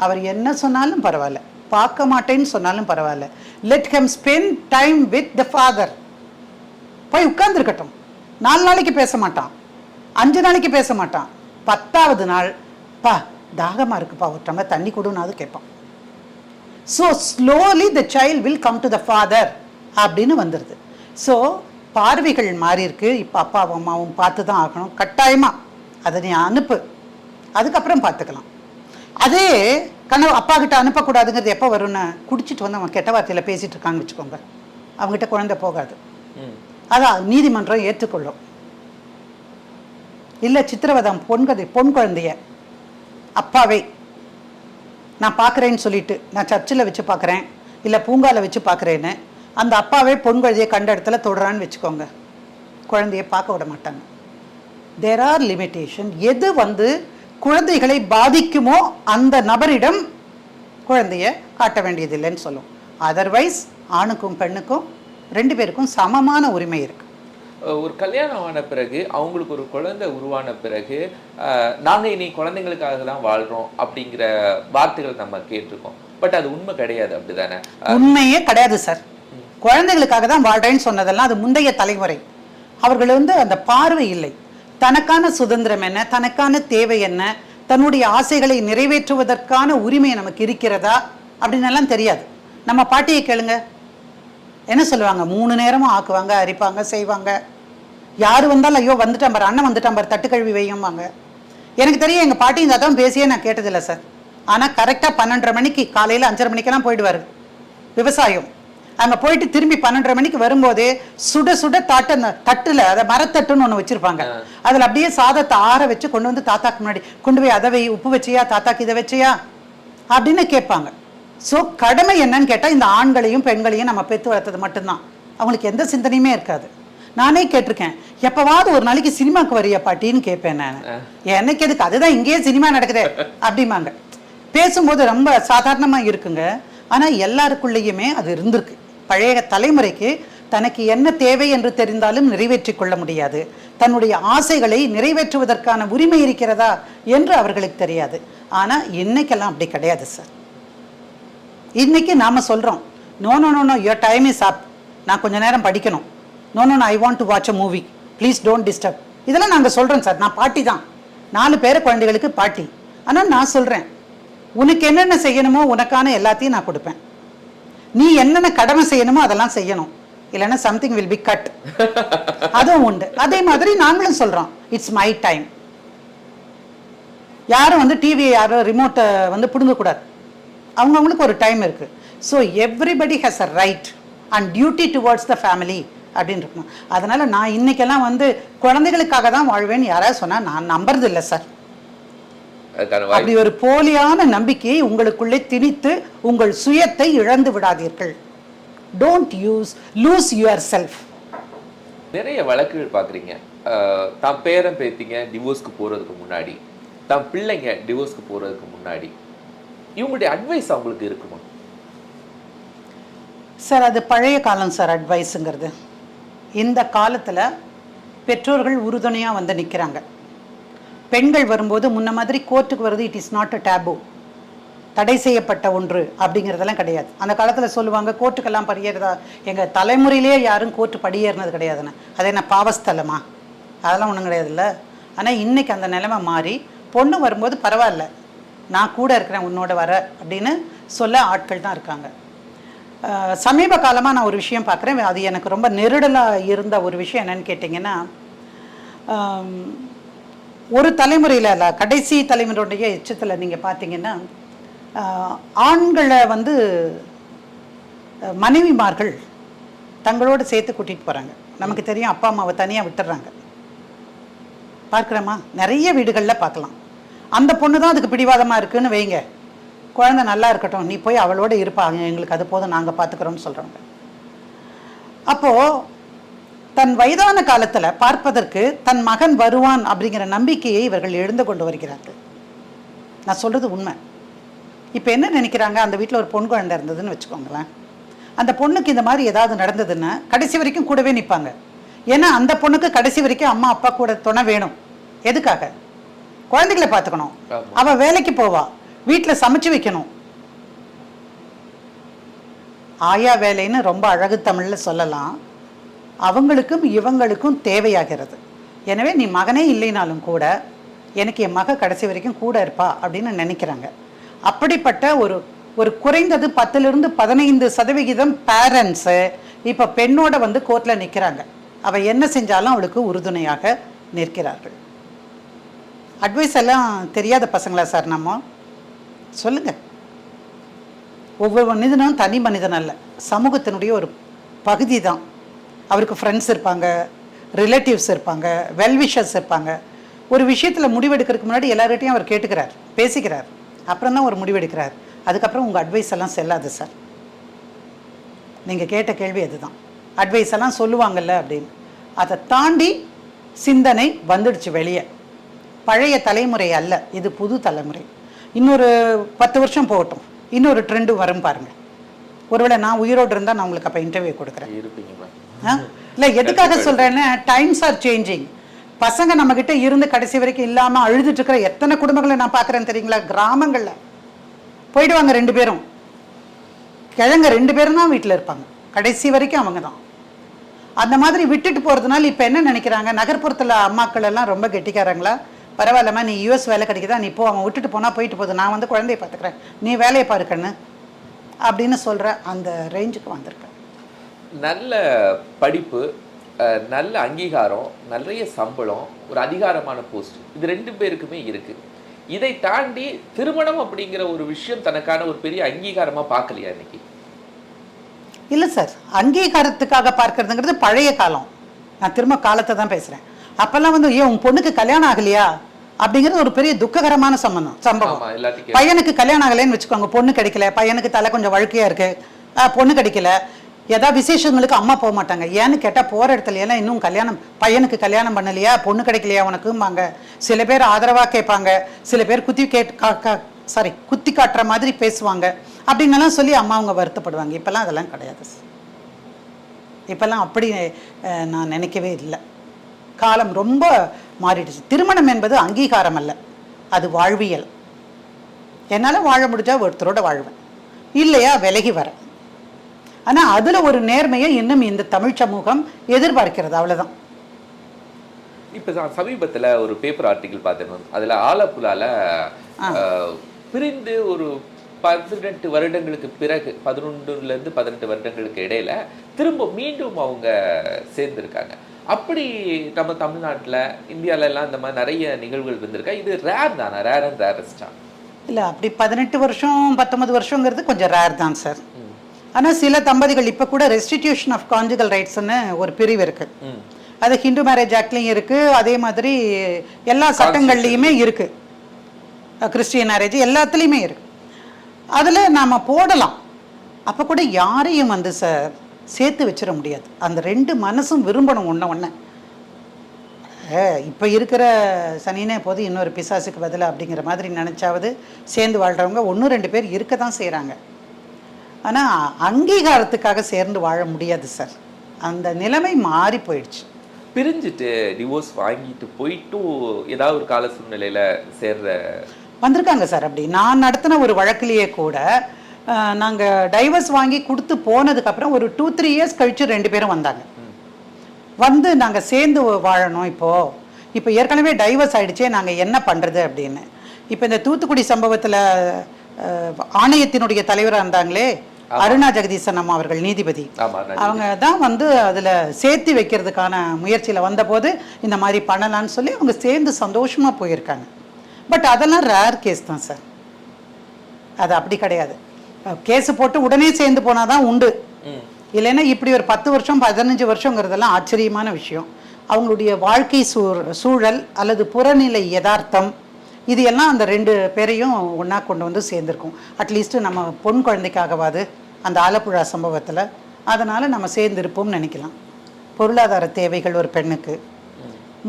அவர் என்ன சொன்னாலும் பரவாயில்ல, பார்க்க மாட்டேன்னு சொன்னாலும் பரவாயில்ல, let him spend time with the father. போய் உட்கார்ந்துருக்கட்டும். 4 நாளைக்கு பேச மாட்டான், 5 நாளைக்கு பேச மாட்டான், 10வது நாள் பா தாகமாக இருக்குப்பா ஒரு டம்ளர் தண்ணி கொடுனாவது கேட்பான். So slowly the child will come to the father அப்படின்னு வந்துடுது. ஸோ பார்வைகள் மாறி இருக்கு. இப்போ அப்பாவும் அம்மாவும் பார்த்து தான் ஆகணும் கட்டாயமாக. அதை நீ அனுப்பு, அதுக்கப்புறம் பார்த்துக்கலாம். அதே கனவு அப்பா கிட்ட அனுப்பக்கூடாதுங்கிறது எப்போ வரும்னு, குடிச்சிட்டு வந்து அவன் கெட்ட வார்த்தையில் பேசிகிட்டு இருக்காங்கன்னு வச்சுக்கோங்க, அவங்ககிட்ட குழந்தை போகாது. அதான் நீதிமன்றம் ஏற்றுக்கொள்ளும். இல்லை சித்திரவதம் பொன் குழந்தைய அப்பாவே நான் பார்க்குறேன்னு சொல்லிட்டு, நான் சர்ச்சில் வச்சு பார்க்குறேன், இல்லை பூங்காவில் வச்சு பார்க்குறேன்னு அந்த அப்பாவே பொன் குழந்தையை கண்ட இடத்துல தொடுறான்னு வச்சுக்கோங்க, குழந்தைய பார்க்க விட மாட்டாங்க. There are limitation. எது வந்து குழந்தைகளை பாதிக்குமோ அந்த நபரிடம் குழந்தைய காட்ட வேண்டியதில்லைன்னு சொல்லும். அதர்வைஸ் ஆணுக்கும் பெண்ணுக்கும் 2 பேருக்கும் சமமான உரிமை இருக்கு. ஒரு கல்யாணம் ஆன பிறகு, அவங்களுக்கு ஒரு குழந்தை உருவான பிறகு, நாங்கள் இனி குழந்தைங்களுக்காக தான் வாழ்கிறோம் அப்படிங்கிற வார்த்தைகள் நம்ம கேட்டிருக்கோம். பட் அது உண்மை கிடையாது, அப்படிதானே? உண்மையே கிடையாது சார். குழந்தைகளுக்காக தான் வாழ்றேன்னு சொன்னதெல்லாம் அது முந்தைய தலைமுறை. அவர்கள் வந்து அந்த பார்வை இல்லை. தனக்கான சுதந்திரம் என்ன, தனக்கான தேவை என்ன, தன்னுடைய ஆசைகளை நிறைவேற்றுவதற்கான உரிமை நமக்கு இருக்கிறதா அப்படின்னு எல்லாம் தெரியாது. நம்ம பாட்டியை கேளுங்க, என்ன சொல்லுவாங்க, 3 நேரமும் ஆக்குவாங்க, அரிப்பாங்க, செய்வாங்க. யார் வந்தாலும் ஐயோ வந்துட்டான் பாரு, அண்ணன் வந்துட்டான் பாரு, தட்டு கழுவி வையும்பாங்க. எனக்கு தெரியும், எங்கள் பாட்டி இந்த அதான் பேசியே நான் கேட்டதில்லை சார். ஆனால் கரெக்டாக 12:30 மணிக்கு, காலையில் 5:30 மணிக்கெல்லாம் போயிடுவார் விவசாயம். அங்கே போயிட்டு திரும்பி 12:30 மணிக்கு வரும்போதே சுட சுட தட்டில் அதை மரத்தட்டுன்னு ஒன்று வச்சுருப்பாங்க. அதில் அப்படியே சாதத்தை ஆற வச்சு கொண்டு வந்து தாத்தாக்கு முன்னாடி கொண்டு போய் அதை வை, உப்பு வச்சியா, தாத்தாக்கு இதை வச்சியா அப்படின்னு கேட்பாங்க. ஸோ கடமை என்னன்னு கேட்டால் இந்த ஆண்களையும் பெண்களையும் நம்ம பெற்று வளர்த்தது மட்டும்தான். அவங்களுக்கு எந்த சிந்தனையுமே இருக்காது. நானே கேட்டிருக்கேன், எப்பவாவது ஒரு நாளைக்கு சினிமாக்கு வரியா பாட்டின்னு கேட்பேன் நான். எனக்கு எதுக்கு, அதுதான் இங்கேயே சினிமா நடக்குதே அப்படிமாங்க. பேசும்போது ரொம்ப சாதாரணமா இருக்குங்க. ஆனா எல்லாருக்குள்ளேயுமே அது இருந்திருக்கு. பழைய தலைமுறைக்கு தனக்கு என்ன தேவை என்று தெரிந்தாலும் நிறைவேற்றிக் கொள்ள முடியாது, தன்னுடைய ஆசைகளை நிறைவேற்றுவதற்கான உரிமை இருக்கிறதா என்று அவர்களுக்கு தெரியாது. ஆனா இன்னைக்கெல்லாம் அப்படி கிடையாது சார். இன்னைக்கு நாம சொல்றோம், no no no no, your time is up, நான் கொஞ்ச நேரம் படிக்கணும், no no no, I want to watch a movie, please don't disturb. இதெல்லாம் நாங்கள் சொல்கிறோம் சார். நான் பாட்டி தான், 4 பேர குழந்தைகளுக்கு பாட்டி. ஆனால் நான் சொல்கிறேன், உனக்கு என்னென்ன செய்யணுமோ உனக்கான எல்லாத்தையும் நான் கொடுப்பேன், நீ என்னென்ன கடமை செய்யணுமோ அதெல்லாம் செய்யணும், இல்லைன்னா சம்திங் வில் பி கட். அதுவும் உண்டு. அதே மாதிரி நாங்களும் சொல்கிறோம், இட்ஸ் மை டைம். யாரும் வந்து டிவியை யாரும் ரிமோட்டை வந்து பிடுங்கக்கூடாது, அவங்கவுங்களுக்கு ஒரு டைம் இருக்குது. So everybody has a right and duty towards the family அப்படின்னு இருக்கணும். அதனால் நான் இன்னைக்கெல்லாம் வந்து குழந்தைகளுக்காக தான் வாழ்வேன்னு யாராவது சொன்னால் நான் நம்புறது இல்லை சார். அப்படி ஒரு போலியான நம்பிக்கையை உங்களுக்குள்ளே திணித்து உங்கள் சுயத்தை இழந்து விடாதீர்கள். Don't lose your self. நிறைய வழக்குகள் பார்க்குறீங்க, தான் பேரன் பேத்திங்க டிவோர்ஸ்க்கு போகிறதுக்கு முன்னாடி, தான் பிள்ளைங்க டிவோர்ஸ்க்கு போகிறதுக்கு முன்னாடி, இவங்களுடைய அட்வைஸ் அவங்களுக்கு இருக்குமா சார்? அது பழைய காலம் சார் அட்வைஸுங்கிறது. இந்த காலத்தில் பெற்றோர்கள் உறுதுணையாக வந்து நிற்கிறாங்க. பெண்கள் வரும்போது முன்ன மாதிரி கோர்ட்டுக்கு வருது it is not a tab, தடை செய்யப்பட்ட ஒன்று அப்படிங்கிறதெல்லாம் கிடையாது. அந்த காலத்தில் சொல்லுவாங்க கோர்ட்டுக்கெல்லாம் படியேறதா, எங்கள் தலைமுறையிலே யாரும் கோர்ட்டு படியேறினது கிடையாதுன்னு. அது என்ன பாவஸ்தலமா? அதெல்லாம் ஒன்றும் கிடையாதுல்ல. ஆனால் இன்றைக்கி அந்த நிலைமை மாறி பொண்ணு வரும்போது பரவாயில்ல, நான் கூட இருக்கிறேன் உன்னோட வர அப்படின்னு சொல்ல ஆட்கள் தான் இருக்காங்க. சமீப காலமாக நான் ஒரு விஷயம் பார்க்குறேன், அது எனக்கு ரொம்ப நெருடலாக இருந்த ஒரு விஷயம் என்னன்னு கேட்டிங்கன்னா, ஒரு தலைமுறையில் இல்லை கடைசி தலைமுறையுடைய எச்சத்தில் நீங்கள் பார்த்தீங்கன்னா, ஆண்களை வந்து மனைவிமார்கள் தங்களோடு சேர்த்து கூட்டிகிட்டு போகிறாங்க. நமக்கு தெரியும், அப்பா அம்மாவை தனியாக விட்டுடுறாங்க. பார்க்குறோமா? நிறைய வீடுகளில் பார்க்கலாம். அந்த பொண்ணு தான் அதுக்கு பிடிவாதமாக இருக்குன்னு வைங்க, குழந்தை நல்லா இருக்கட்டும், நீ போய் அவளோட இருப்பாங்க, எங்களுக்கு அது போதும், நாங்கள் பார்த்துக்கிறோம்னு சொல்கிறோங்க. அப்போது தன் வயதான காலத்தில் பார்ப்பதற்கு தன் மகன் வருவான் அப்படிங்கிற நம்பிக்கையை இவர்கள் எழுந்து கொண்டு வருகிறார்கள். நான் சொல்கிறது உண்மை. இப்போ என்ன நினைக்கிறாங்க, அந்த வீட்டில் ஒரு பொன் குழந்தை இருந்ததுன்னு வச்சுக்கோங்களேன், அந்த பொண்ணுக்கு இந்த மாதிரி ஏதாவது நடந்ததுன்னா கடைசி வரைக்கும் கூடவே நிற்பாங்க. ஏன்னா அந்த பொண்ணுக்கு கடைசி வரைக்கும் அம்மா அப்பா கூட துணை வேணும். எதுக்காக? குழந்தைகளை பார்த்துக்கணும், அவள் வேலைக்கு போவா, வீட்டில் சமைச்சு வைக்கணும். ஆயா வேலைன்னு ரொம்ப அழகு தமிழில் சொல்லலாம். அவங்களுக்கும் இவங்களுக்கும் தேவையாகிறது. எனவே நீ மகனே இல்லைனாலும் கூட எனக்கு என் மக கடைசி வரைக்கும் கூட இருப்பா அப்படின்னு நினைக்கிறாங்க. அப்படிப்பட்ட ஒரு குறைந்தது 10-15% பேரண்ட்ஸு இப்போ பெண்ணோட வந்து கோர்ட்டில் நிற்கிறாங்க. அவள் என்ன செஞ்சாலும் அவளுக்கு உறுதுணையாக நிற்கிறார்கள். அட்வைஸ் எல்லாம் தெரியாத பசங்களா சார் நம்ம? சொல்லுங்கள். ஒவ்வொரு மனிதனும் தனி மனிதன் அல்ல, சமூகத்தினுடைய ஒரு பகுதி தான். அவருக்கு ஃப்ரெண்ட்ஸ் இருப்பாங்க, ரிலேட்டிவ்ஸ் இருப்பாங்க, வெல்விஷர்ஸ் இருப்பாங்க. ஒரு விஷயத்தில் முடிவெடுக்கிறதுக்கு முன்னாடி எல்லார்கிட்டையும் அவர் கேட்டுக்கிறார், பேசிக்கிறார், அப்புறம் தான் ஒரு முடிவெடுக்கிறார். அதுக்கப்புறம் உங்கள் அட்வைஸ் எல்லாம் செல்லாது சார். நீங்கள் கேட்ட கேள்வி அதுதான். அட்வைஸ் எல்லாம் சொல்லுவாங்கல்ல அப்படின்னு, அதை தாண்டி சிந்தனை வந்துடுச்சு வெளியே. பழைய தலைமுறை அல்ல, இது புது தலைமுறை. இன்னொரு 10 வருஷம் போகட்டும், இன்னொரு ட்ரெண்டு வரும் பாருங்கள். ஒருவேளை நான் உயிரோடு இருந்தால் நான் உங்களுக்கு அப்போ இன்டர்வியூ கொடுக்குறேன். இல்லை, எதுக்காக சொல்கிறேன்னா, டைம்ஸ் ஆர் சேஞ்சிங். பசங்க நம்மக்கிட்ட இருந்து கடைசி வரைக்கும் இல்லாமல் அழுதுட்டு இருக்கிற எத்தனை குடும்பங்களை நான் பார்க்குறேன் தெரியுங்களா? கிராமங்களில் போயிடுவாங்க 2 பேரும், கிழங்க 2 பேரும் தான் வீட்டில் இருப்பாங்க, கடைசி வரைக்கும் அவங்க தான். அந்த மாதிரி விட்டுட்டு போகிறதுனால இப்போ என்ன நினைக்கிறாங்க, நகர்ப்புறத்தில் அம்மாக்கள் எல்லாம் ரொம்ப கெட்டிக்காரங்களா, பரவாயில்லம்மா நீ யூஎஸ் வேலை கிடைக்குதா, நீ போ, அவன் விட்டுட்டு போனால் போயிட்டு போகுது, நான் வந்து குழந்தைய பார்த்துக்கிறேன், நீ வேலையை பாருக்கன்னு அப்படின்னு சொல்கிற அந்த ரேஞ்சுக்கு வந்திருக்கேன். நல்ல படிப்பு, நல்ல அங்கீகாரம், நிறைய சம்பளம், ஒரு அதிகாரமான போஸ்ட், இது 2 பேருக்குமே இருக்குது. இதை தாண்டி திருமணம் அப்படிங்கிற ஒரு விஷயம் தனக்கான ஒரு பெரிய அங்கீகாரமாக பார்க்கலையா இன்னைக்கு? இல்லை சார், அங்கீகாரத்துக்காக பார்க்கறதுங்கிறது பழைய காலம். நான் திரும்ப காலத்தை தான் பேசுகிறேன். அப்போல்லாம் வந்து ஏன் உன் பொண்ணுக்கு கல்யாணம் ஆகலையா அப்படிங்கிறது ஒரு பெரிய துக்ககரமான சம்பவம். பையனுக்கு கல்யாணம் ஆகலைன்னு வச்சுக்கோங்க, பொண்ணு கிடைக்கல, பையனுக்கு தலை கொஞ்சம் வழுக்கையாக இருக்குது, பொண்ணு கிடைக்கல, ஏதாவது விசேஷங்களுக்கு அம்மா போக மாட்டாங்க. ஏன்னு கேட்டால் போகிற இடத்துல எல்லாம் இன்னும் பையனுக்கு கல்யாணம் பண்ணலையா, பொண்ணு கிடைக்கலையா உனக்கும்பாங்க. சில பேர் ஆதரவாக கேட்பாங்க, சில பேர் குத்தி காட்டுற மாதிரி பேசுவாங்க. அப்படின்னலாம் சொல்லி அம்மா அவங்க வருத்தப்படுவாங்க. இப்போல்லாம் அதெல்லாம் கிடையாது. இப்போல்லாம் அப்படி நான் நினைக்கவே இல்லை. காலம் ரொம்ப மாறிடுச்சு. திருமணம் என்பது அங்கீகாரம் அல்ல, அது வாழ்வியல். என்னால் வாழ முடிஞ்சா ஒருத்தரோட வாழ்வேன், இல்லையா விலகி வரேன். ஆனால் அதில் ஒரு நேர்மையை இன்னும் இந்த தமிழ் சமூகம் எதிர்பார்க்கிறது, அவ்வளோதான். இப்போ சமீபத்தில் ஒரு பேப்பர் ஆர்டிக்கிள் பார்த்துருந்தோம். அதில் ஆலப்புழால பிரிந்து ஒரு 18 வருடங்களுக்கு பிறகு, 11லேருந்து 18 வருடங்களுக்கு இடையில திரும்ப மீண்டும் அவங்க சேர்ந்துருக்காங்க. அப்படி நம்ம தமிழ்நாட்டில் இந்தியாவில எல்லாம் இந்த மாதிரி நிறைய நிகழ்வுகள் இருந்திருக்கா? இது ரேர் தானா? ரேர் அண்ட் ரேரஸ்டா? இல்லை, அப்படி 18 வருஷம் 19 வருஷங்கிறது கொஞ்சம் ரேர் தான் சார். ஆனால் சில தம்பதிகள் இப்போ கூட ரெஸ்டிடியூஷன் ஆஃப் கான்ஜுகல் ரைட்ஸ்ன்னு ஒரு பிரிவு இருக்கு. அது ஹிந்து மேரேஜ் ஆக்ட்லையும் இருக்கு, அதே மாதிரி எல்லா சட்டங்கள்லையுமே இருக்கு. கிறிஸ்டியன் மேரேஜ் எல்லாத்துலேயுமே இருக்கு. அதில் நாம் போடலாம். அப்போ கூட யாரையும் வந்து சார் சேர்த்து வச்சிட முடியாது. அந்த 2 மனசும் விரும்பணும் ஒன்று. இப்போ இருக்கிற சனினே போது இன்னொரு பிசாசுக்கு பதிலாக அப்படிங்கிற மாதிரி நினச்சாவது சேர்ந்து வாழ்கிறவங்க 1-2 பேர் இருக்க தான் செய்கிறாங்க. ஆனால் அங்கீகாரத்துக்காக சேர்ந்து வாழ முடியாது சார். அந்த நிலைமை மாறி போயிடுச்சு. பிரிஞ்சுட்டு டிவோர்ஸ் வாங்கிட்டு போயிட்டும் ஏதாவது ஒரு கால சூழ்நிலையில் வந்திருக்காங்க சார். அப்படி நான் நடத்தின ஒரு வழக்கிலேயே கூட நாங்கள் டைவர்ஸ் வாங்கி கொடுத்து போனதுக்கப்புறம் ஒரு 2-3 இயர்ஸ் கழித்து 2 பேரும் வந்தாங்க. வந்து நாங்கள் சேர்ந்து வாழணும், இப்போ ஏற்கனவே டைவர்ஸ் ஆகிடுச்சே, நாங்கள் என்ன பண்ணுறது அப்படின்னு. இப்போ இந்த தூத்துக்குடி சம்பவத்தில் ஆணையத்தினுடைய தலைவராக இருந்தாங்களே அருணா ஜெகதீசன் அம்மா அவர்கள், நீதிபதி, அவங்க தான் வந்து அதில் சேர்த்து வைக்கிறதுக்கான முயற்சியில் வந்தபோது இந்த மாதிரி பண்ணலான்னு சொல்லி அவங்க சேர்ந்து சந்தோஷமாக போயிருக்காங்க. பட் அதெல்லாம் ரேர் கேஸ் தான் சார். அது அப்படி கிடையாது. கேஸு போட்டு உடனே சேர்ந்து போனால் தான் உண்டு. இல்லைன்னா இப்படி ஒரு 10 வருஷம் 15 வருஷங்கிறதெல்லாம் ஆச்சரியமான விஷயம். அவங்களுடைய வாழ்க்கை சூழல் அல்லது புறநிலை யதார்த்தம் இது எல்லாம் அந்த 2 பேரையும் ஒன்றா கொண்டு வந்து சேர்ந்துருக்கும். அட்லீஸ்ட்டு நம்ம பொன் குழந்தைக்காகவாது அந்த ஆலப்புழா சம்பவத்தில் அதனால் நம்ம சேர்ந்திருப்போம்னு நினைக்கலாம். பொருளாதார தேவைகள் ஒரு பெண்ணுக்கு,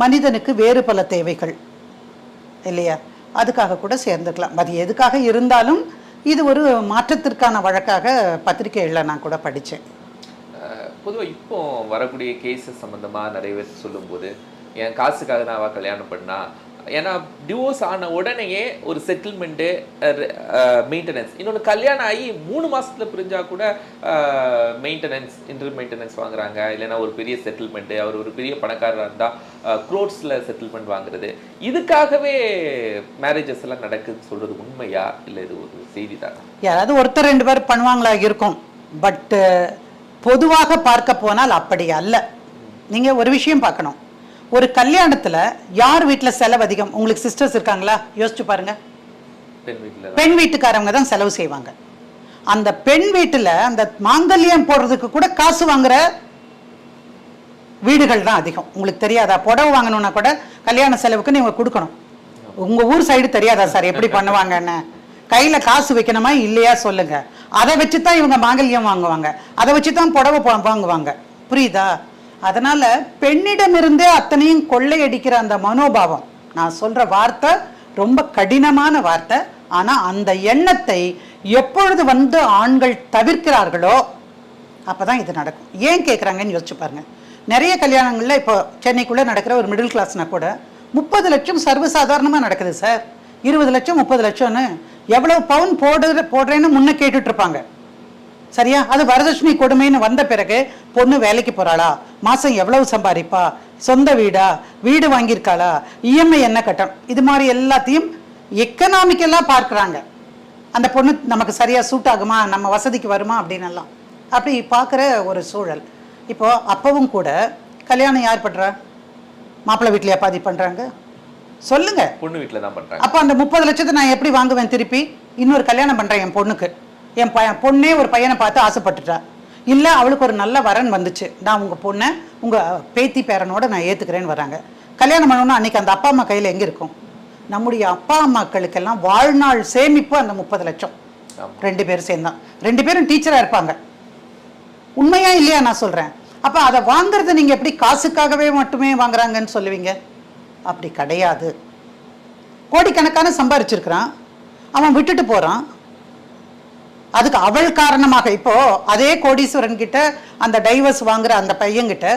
மனிதனுக்கு வேறு பல தேவைகள் இல்லையா, அதுக்காக கூட சேர்ந்துக்கலாம். அது எதுக்காக இருந்தாலும் இது ஒரு மாற்றத்திற்கான வழக்காக பத்திரிகைகளில் நான் கூட படித்தேன். பொதுவாக இப்போ வரக்கூடிய கேஸஸ் சம்மந்தமாக நிறைய பேர் சொல்லும்போது, என் காசுக்காக நான் அவள் கல்யாணம் பண்ணா, ஏன்னா டிவோர்ஸ் ஆன உடனேயே ஒரு செட்டில்மெண்ட்டு, மெயின்டெனன்ஸ், இன்னொன்று கல்யாணம் ஆகி 3 மாதத்தில் பிரிஞ்சா கூட மெயின்டெனன்ஸ், மெயின்டெனன்ஸ் வாங்குறாங்க. இல்லைன்னா ஒரு பெரிய செட்டில்மெண்ட்டு, அவர் ஒரு பெரிய பணக்காரராக இருந்தால் க்ரோட்ஸில் செட்டில்மெண்ட் வாங்குறது. இதுக்காகவே மேரேஜஸ் எல்லாம் நடக்குதுன்னு சொல்கிறது உண்மையா இல்லை இது ஒரு செய்தி தானே? யாராவது ஒருத்தர் 2 பேர் பண்ணுவாங்களா இருக்கும். பட் பொதுவாக பார்க்க போனால் அப்படி அல்ல. நீங்கள் ஒரு விஷயம் பார்க்கணும். ஒரு கல்யாணத்தில் யார் வீட்டில் செலவு அதிகம்? உங்களுக்கு சிஸ்டர்ஸ் இருக்காங்களா? யோசிச்சு பாருங்க. பெண் வீட்டுக்காரவங்க தான் செலவு செய்வாங்க. அந்த பெண் வீட்டில் அந்த மாங்கல்யம் போடுறதுக்கு கூட காசு வாங்குற வீடுகள் தான் அதிகம். உங்களுக்கு தெரியாதா? புடவை வாங்கணும்னா கூட கல்யாண செலவுக்கு நீங்கள் கொடுக்கணும். உங்கள் ஊர் சைடு தெரியாதா சார் எப்படி பண்ணுவாங்கன்னு? கையில் காசு வைக்கணுமா இல்லையா சொல்லுங்க. அதை வச்சு தான் இவங்க மாங்கல்யம் வாங்குவாங்க, அதை வச்சு தான் புடவை வாங்குவாங்க. புரியுதா? அதனால பெண்ணிடமிருந்தே அத்தனையும் கொள்ளையடிக்கிற அந்த மனோபாவம், நான் சொல்ற வார்த்தை ரொம்ப கடினமான வார்த்தை. ஆனா அந்த எண்ணத்தை எப்பொழுது வந்து ஆண்கள் தவிர்க்கிறார்களோ அப்பதான் இது நடக்கும். ஏன் கேட்குறாங்கன்னு யோசிச்சு பாருங்க. நிறைய கல்யாணங்கள்ல இப்போ சென்னைக்குள்ள நடக்கிற ஒரு மிடில் கிளாஸ்னா கூட 30 லட்சம் சர்வசாதாரணமா நடக்குது சார். 20 லட்சம் 30 லட்சம்னு எவ்வளவு பவுன் போடுறேன்னு முன்ன கேட்டுட்டு இருப்பாங்க. சரியா? அது வரதட்சணை கொடுமைன்னு வந்த பிறகு பொண்ணு வேலைக்கு போறாளா, மாசம் எவ்வளவு சம்பாதிப்பா, சொந்த வீடா, வீடு வாங்கியிருக்காளா, இஎம்ஐ என்ன கட்டணும், இது மாதிரி எல்லாத்தையும் எக்கனாமிக்கெல்லாம் பார்க்குறாங்க. அந்த பொண்ணு நமக்கு சரியா சூட் ஆகுமா, நம்ம வசதிக்கு வருமா அப்படின்னு எல்லாம் அப்படி பார்க்குற ஒரு சூழல். இப்போ அப்பவும் கூட கல்யாணம் யார் பண்றா? மாப்பிள்ளை வீட்லயா பாதி பண்றாங்க? சொல்லுங்க. பொண்ணு வீட்டில் தான் பண்றாங்க. அப்போ அந்த 30 லட்சத்தை நான் எப்படி வாங்குவேன் திருப்பி? இன்னொரு கல்யாணம் பண்றேன் என் பொண்ணுக்கு. என் பொண்ணே ஒரு பையனை பார்த்து ஆசைப்பட்டுட்டா, இல்லை அவளுக்கு ஒரு நல்ல வரன் வந்துச்சு, நான் உங்கள் பொண்ணை உங்கள் பேத்தி பேரனோட நான் ஏற்றுக்கிறேன்னு வராங்க. கல்யாணம் பண்ணணும்னா அன்றைக்கி அந்த அப்பா அம்மா கையில் எங்கே இருக்கும்? நம்முடைய அப்பா அம்மாக்களுக்கெல்லாம் வாழ்நாள் சேமிப்பு அந்த 30 லட்சம். 2 பேரும் சேர்ந்தான். 2 பேரும் டீச்சராக இருப்பாங்க. உண்மையா இல்லையா நான் சொல்றேன். அப்ப அதை வாங்குறத நீங்க எப்படி காசுக்காகவே மட்டுமே வாங்குறாங்கன்னு சொல்லுவீங்க? அப்படி கிடையாது. கோடிக்கணக்கான சம்பாரிச்சிருக்கிறான், அவன் விட்டுட்டு போறான். அதுக்கு அவள் காரணமாக இப்போ அதே கோடீஸ்வரன் கிட்ட அந்த டைவர்ஸ் வாங்குற அந்த பையன்கிட்ட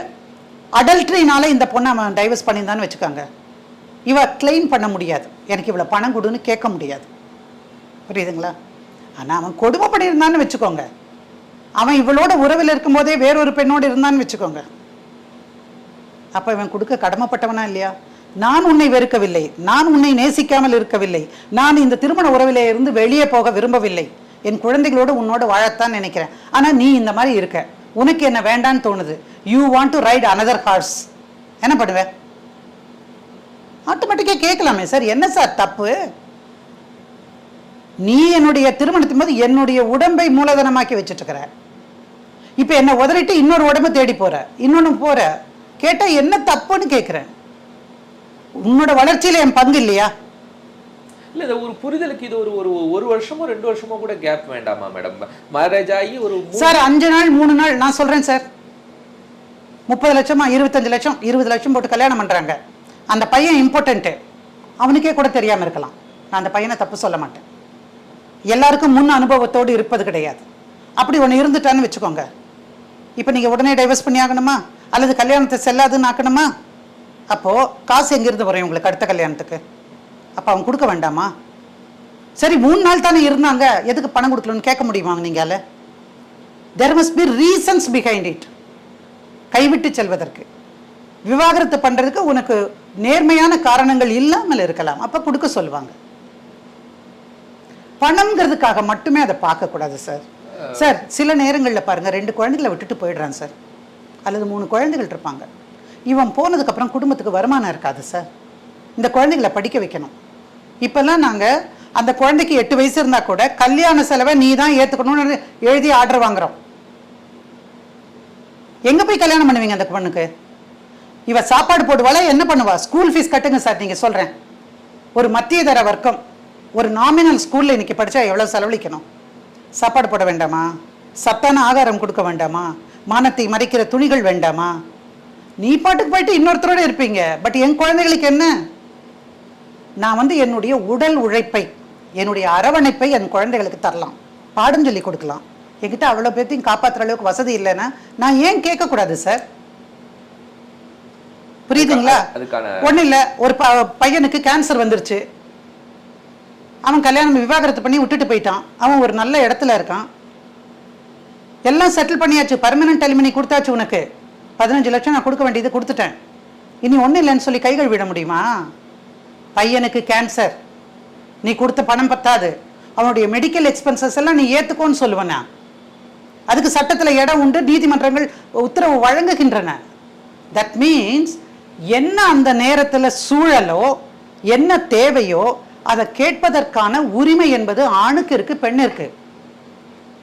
அடல்ட்ரினால இந்த பொண்ணை அவன் டைவர்ஸ் பண்ணியிருந்தான்னு வச்சுக்காங்க, இவ கிளைம் பண்ண முடியாது, எனக்கு இவ்வளோ பணம் கொடுன்னு கேட்க முடியாது. புரியுதுங்களா? ஆனால் அவன் கொடுமை பண்ணியிருந்தான்னு வச்சுக்கோங்க, அவன் இவளோட உறவில் இருக்கும்போதே வேறொரு பெண்ணோடு இருந்தான்னு வச்சுக்கோங்க, அப்போ இவன் கொடுக்க கடமைப்பட்டவனா இல்லையா? நான் உன்னை வெறுக்கவில்லை, நான் உன்னை நேசிக்காமல் இருக்கவில்லை, நான் இந்த திருமண உறவிலே இருந்து வெளியே போக விரும்பவில்லை, என் குழந்தைகளோடு உன்னோடு வாழத்தான் நினைக்கிறேன், ஆனால் நீ இந்த மாதிரி இருக்க, உனக்கு என்ன வேண்டான்னு தோணுது, you want to ride another horse, என்ன பண்ணுவேன்? ஆட்டோமேட்டிக்காக கேட்கலாமே, சார் என்ன சார் தப்பு? நீ என்னுடைய திருமணத்தின் போது என்னுடைய உடம்பை மூலதனமாக்கி வச்சுட்டு இருக்கிற, இப்போ என்னை உதறிட்டு இன்னொரு உடம்பை தேடி போற, இன்னொன்று போற, கேட்டால் என்ன தப்புன்னு கேட்குறேன். உன்னோட வளர்ச்சியில் என் பங்கு இல்லையா? இல்ல இந்த ஒரு புரிதலுக்கு இது ஒரு வருஷமோ 2 வருஷமோ கூட கேப் வேண்டாமா மேடம்? மேரேஜ் ஆகி ஒரு சார் 5 நாள் 3 நாள் நான் சொல்றேன் சார், 30 லட்சமா 25 லட்சம் 20 லட்சம் போட்டு கல்யாணம் பண்றாங்க. அந்த பையன் இம்பார்ட்டன்ட்டு, அவனுக்கே கூட தெரியாம இருக்கலாம். நான் அந்த பையனை தப்பு சொல்ல மாட்டேன், எல்லாருக்கும் முன் அனுபவத்தோடு இருப்பது கிடையாது. அப்படி ஒன்று இருந்துட்டான்னு வச்சுக்கோங்க, இப்போ நீங்கள் உடனே டைவர்ஸ் பண்ணி ஆகணுமா, அல்லது கல்யாணத்தை செல்லாதுன்னு ஆக்கணுமா? அப்போது காசு எங்கேருந்து வரும் உங்களுக்கு அடுத்த கல்யாணத்துக்கு? அப்போ அவன் கொடுக்க வேண்டாமா? சரி 3 நாள் தானே இருந்தாங்க, எதுக்கு பணம் கொடுக்கலன்னு கேட்க முடியுமாங்க நீங்களால? there must be reasons behind it. கைவிட்டு செல்வதற்கு, விவாகரத்து பண்ணுறதுக்கு உனக்கு நேர்மையான காரணங்கள் இல்லாமல் இருக்கலாம், அப்போ கொடுக்க சொல்லுவாங்க. பணம்ங்கிறதுக்காக மட்டுமே அதை பார்க்கக்கூடாது சார். சார் சில நேரங்களில் பாருங்கள், 2 குழந்தைகளை விட்டுட்டு போயிடுறான் சார், அல்லது 3 குழந்தைகள் இருப்பாங்க. இவன் போனதுக்கப்புறம் குடும்பத்துக்கு வருமானம் இருக்காது சார், இந்த குழந்தைகளை படிக்க வைக்கணும். இப்போல்லாம் நாங்கள் அந்த குழந்தைக்கு 8 வயசு இருந்தால் கூட கல்யாண செலவை நீ தான் ஏற்றுக்கணும்னு எழுதி ஆர்டர் வாங்குறோம். எங்கே போய் கல்யாணம் பண்ணுவீங்க அந்த பொண்ணுக்கு? இவ சாப்பாடு போடுவாளா, என்ன பண்ணுவா? ஸ்கூல் ஃபீஸ் கட்டுங்க சார். நீங்கள் சொல்கிறேன், ஒரு மத்திய தர வர்க்கம் ஒரு நாமினல் ஸ்கூலில் இன்னைக்கு படித்தா எவ்வளோ செலவழிக்கணும்? சாப்பாடு போட வேண்டாமா? சத்தான ஆகாரம் கொடுக்க வேண்டாமா? மானத்தை மறைக்கிற துணிகள் வேண்டாமா? நீ பாட்டுக்கு போயிட்டு இன்னொருத்தரோட இருப்பீங்க. பட் என் குழந்தைகளுக்கு என்ன? நான் என்னுடைய உடல் உழைப்பை, என்னுடைய அரவணைப்பை என் குழந்தைகளுக்கு தரலாம், பாடம் சொல்லி கொடுக்கலாம். என்கிட்ட அவ்வளோ பேர்த்தையும் காப்பாற்றுற அளவுக்கு வசதி இல்லைன்னா நான் ஏன் கேட்கக்கூடாது சார்? புரியுதுங்களா? ஒன்றும் இல்லை, ஒரு பையனுக்கு கேன்சர் வந்துருச்சு, அவன் கல்யாணம் விவாகரத்து பண்ணி விட்டுட்டு போயிட்டான், அவன் ஒரு நல்ல இடத்துல இருக்கான், எல்லாம் செட்டில் பண்ணியாச்சு, பர்மனன்ட் எலிமினி கொடுத்தாச்சு, உனக்கு 15 லட்சம் நான் கொடுக்க வேண்டியது கொடுத்துட்டேன், இனி ஒன்றும் இல்லைன்னு சொல்லி கைகள் விட முடியுமா? பையனுக்கு கேன்சர், நீ கொடுத்த பணம் பத்தாது, அவனுடைய மெடிக்கல் எக்ஸ்பென்சஸ் எல்லாம் நீ ஏற்றுக்கோன்னு சொல்லுவேனா? அதுக்கு சட்டத்தில் இடம் உண்டு, நீதிமன்றங்கள் உத்தரவு வழங்குகின்றன. தட் மீன்ஸ் என்ன அந்த நேரத்தில் சூழலோ என்ன தேவையோ அதை கேட்பதற்கான உரிமை என்பது ஆணுக்கு இருக்கு, பெண்ணிற்கு.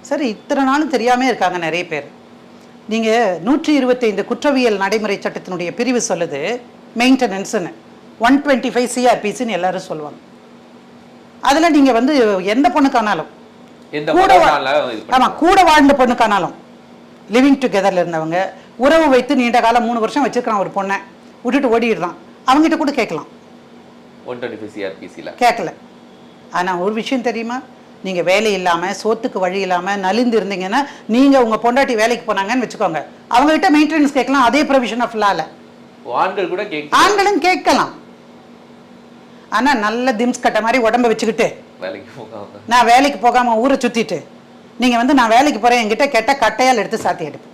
சரி, இத்தனை நாளும் தெரியாமல் இருக்காங்க நிறைய பேர். நீங்கள் 125 குற்றவியல் நடைமுறை சட்டத்தினுடைய பிரிவு சொல்லுது மெயின்டெனன்ஸ்னு, 125 CRPCன்னு எல்லாரும் சொல்லுவாங்க. அதில் நீங்கள் எந்த பொண்ணுக்கானாலும் கூட வாழ்ந்த பொண்ணுக்கானாலும், லிவிங் டுகெதரில் இருந்தவங்க உறவு வைத்து நீண்ட காலம் 3 வருஷம் வச்சிருக்கான் ஒரு பொண்ணை, விட்டுட்டு ஓடிடுறான், அவங்ககிட்ட கூட கேட்கலாம். 125 CRPCல கேட்கல. ஆனால் ஒரு விஷயம் தெரியுமா, நீங்கள் வேலை இல்லாமல் சோத்துக்கு வழி இல்லாமல் நலிந்து இருந்தீங்கன்னா, நீங்கள் உங்கள் பொண்டாட்டி வேலைக்கு போனாங்கன்னு வச்சுக்கோங்க, அவங்ககிட்ட மெயின்டெனன்ஸ் கேட்கலாம், அதே ப்ரொவிஷன் ஆஃப் லால ஆண்கள் கூட ஆண்களும் கேட்கலாம். ஆனால் நல்ல திம்ஸ் கட்ட மாதிரி உடம்ப வச்சுக்கிட்டு நான் வேலைக்கு போகாமல் ஊரை சுற்றிட்டு நீங்கள் நான் வேலைக்கு போகிறேன் என்கிட்ட கெட்ட கட்டையால் எடுத்து சாத்தி எடுப்பேன்.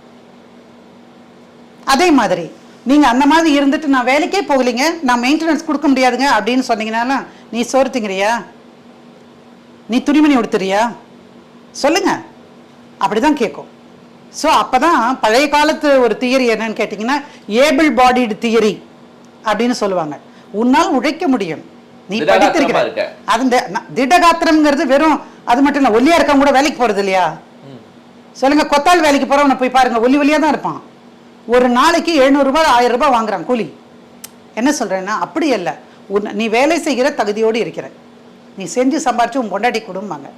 அதே மாதிரி நீங்கள் அந்த மாதிரி இருந்துட்டு நான் வேலைக்கே போகலைங்க, நான் மெயின்டெனன்ஸ் கொடுக்க முடியாதுங்க அப்படின்னு சொன்னீங்கன்னாலும், நீ சோறு திங்கிறியா, நீ துணிமணி உடுத்துறியா சொல்லுங்க, அப்படிதான் கேட்கும். ஸோ அப்போதான் பழைய காலத்து ஒரு தியரி என்னன்னு கேட்டிங்கன்னா ஏபிள் பாடிடு தியரி அப்படின்னு சொல்லுவாங்க. உன்னால் உழைக்க முடியும், நீ படித்திருக்கிற. அந்த திடகாத்திரம்ங்கிறது வெறும் அது மட்டும் இல்லை, ஒல்லியா இருக்கவங்க கூட வேலைக்கு போறது இல்லையா சொல்லுங்க? கொத்தாள் வேலைக்கு போறவனை போய் பாருங்க, ஒல்லியா தான் இருப்பான். ஒரு நாளைக்கு 700 ரூபாய் 1000 ரூபாய் வாங்குறான் கூலி. என்ன சொல்றேன்னா அப்படி இல்லை, நீ வேலை செய்கிற தகுதியோடு இருக்கிற, நீ செஞ்சு சம்பாரிச்சு உன் பொண்டாட்டி குடும்பாங்க.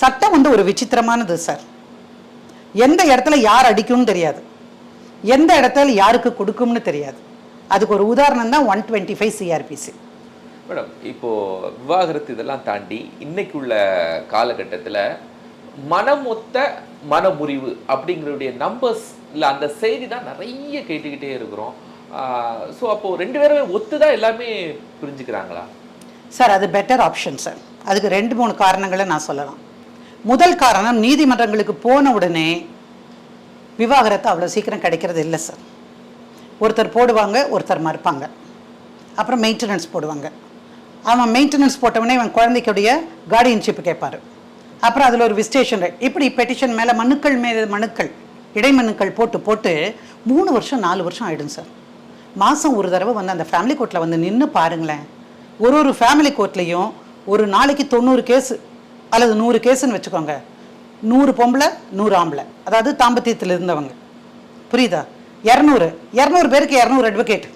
சட்டம் ஒரு விசித்திரமானது சார். எந்த இடத்துல யார் அடிக்கும்னு தெரியாது, எந்த இடத்துல யாருக்கு கொடுக்கும்னு தெரியாது. அதுக்கு ஒரு உதாரணம் தான் 125 சிஆர்பிசி. மேடம், இப்போ விவாகரத்து இதெல்லாம் தாண்டி இன்னைக்கு உள்ள காலகட்டத்தில் மனமொத்த மனமுறிவு அப்படிங்கிறடைய நம்பர்ஸ் இல்லை அந்த செய்தி தான் நிறைய கேட்டுக்கிட்டே இருக்கிறோம். ஸோ அப்போ 2 பேருமே ஒத்துதான் எல்லாமே புரிஞ்சுக்கிறாங்களா சார்? அது பெட்டர் ஆப்ஷன் சார். அதுக்கு 2-3 காரணங்களை நான் சொல்லலாம். முதல் காரணம், நீதிமன்றங்களுக்கு போன உடனே விவாகரத்து அவ்வளோ சீக்கிரம் கிடைக்கிறது இல்லை சார். ஒருத்தர் போடுவாங்க, ஒருத்தர் மறுப்பாங்க, அப்புறம் மெயின்டெனன்ஸ் போடுவாங்க. அவன் மெயின்டெனன்ஸ் போட்டவனே அவன் குழந்தைக்குடைய கார்டியன்ஷிப் கேட்பார். அப்புறம் அதில் ஒரு விஸ்டேஷன் ரைட், இப்படி பெட்டிஷன் மேலே மனுக்கள் இடைமனுக்கள் போட்டு 3 வருஷம் 4 வருஷம் ஆகிடும் சார். மாதம் ஒரு தடவை வந்து அந்த ஃபேமிலி கோர்ட்டில் வந்து நின்று பாருங்களேன். ஒரு ஃபேமிலி கோர்ட்லேயும் ஒரு நாளைக்கு 90 கேஸு அல்லது 100 கேஸுன்னு வச்சுக்கோங்க. 100 பொம்பளை 100 ஆம்பளை, அதாவது தாம்பத்தியத்தில் இருந்தவங்க, புரியுதா? 200 பேருக்கு 200 அட்வொகேட்.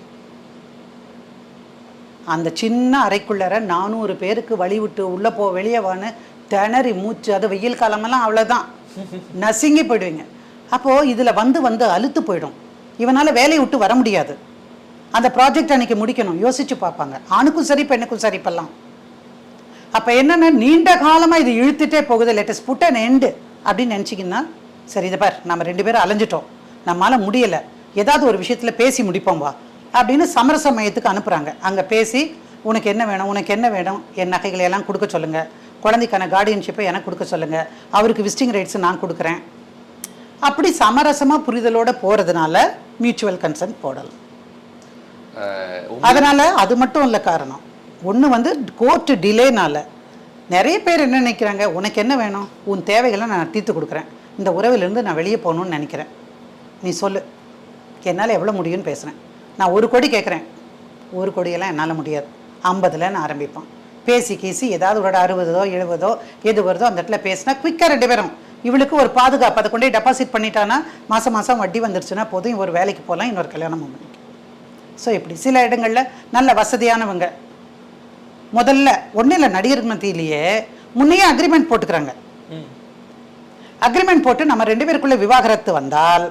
அந்த சின்ன அறைக்குள்ளார 400 பேருக்கு வழி விட்டு உள்ளே வெளியே வான்னு திணறி மூச்சு, அது வெயில் காலமெல்லாம் அவ்வளோதான், நசுங்கி போயிடுவீங்க. அப்போது இதில் வந்து அழுத்து போயிடும். இவனால் வேலையை விட்டு வர முடியாது. அந்த ப்ராஜெக்ட் அன்றைக்கி முடிக்கணும், யோசித்து பார்ப்பாங்க. ஆணுக்கும் சரி பெண்ணுக்கும் சரி இப்பெல்லாம். அப்போ என்னென்னா, நீண்ட காலமாக இது இழுத்துட்டே போகுது, லேட்டஸ்ட் புட் அண்ட் எண்டு அப்படின்னு நினச்சிங்கன்னா, சரி இதை பார், நம்ம 2 பேரும் அலைஞ்சிட்டோம், நம்மளால் முடியலை, ஏதாவது ஒரு விஷயத்தில் பேசி முடிப்போம் வா அப்படின்னு சமரச மையத்துக்கு அனுப்புகிறாங்க. அங்கே பேசி உனக்கு என்ன வேணும், என் நகைகளை எல்லாம் கொடுக்க சொல்லுங்கள், குழந்தைக்கான கார்டியன்ஷிப்பை எனக்கு கொடுக்க சொல்லுங்கள், அவருக்கு விசிட்டிங் ரைட்ஸ் நான் கொடுக்குறேன். அப்படி சமரசமாக புரிதலோடு போகிறதுனால மியூச்சுவல் கன்சென்ட் போடலாம். அதனால் அது மட்டும் இல்லை காரணம். ஒன்று வந்து கோர்ட்டு டிலேனால நிறைய பேர் என்ன நினைக்கிறாங்க, உனக்கு என்ன வேணும், உன் தேவைகளை நான் தீர்த்து கொடுக்குறேன், இந்த உறவிலிருந்து நான் வெளியே போகணுன்னு நினைக்கிறேன், நீ சொல்லு, என்னால் எவ்வளோ முடியும்னு பேசுகிறேன். நான் 1 கோடி கேட்குறேன், 1 கோடியெல்லாம் என்னால் முடியாது, 50ல் நான் ஆரம்பிப்பேன். பேசி கீசி ஏதாவது ஒரு 60ஓ 70ஓ எது வருதோ அந்த இடத்துல பேசினா குயிக்காக 2 பேரும். இவளுக்கு ஒரு பாதுகாப்பு, அதை கொண்டே டெபாசிட் பண்ணிட்டானா மாதம் வட்டி வந்துருச்சுன்னா போதும், ஒரு வேலைக்கு போகலாம், இன்னொரு கல்யாணம் பண்ணிக்கலாம். ஸோ இப்படி சில இடங்களில் நல்ல வசதியானவங்க முதல்ல ஒன்றும் இல்லை, நடிகர் மத்தியிலேயே முன்னையே அக்ரிமெண்ட் போட்டுக்கிறாங்க. அக்ரிமெண்ட் போட்டு நம்ம 2 பேருக்குள்ள விவாகரத்து வந்தால்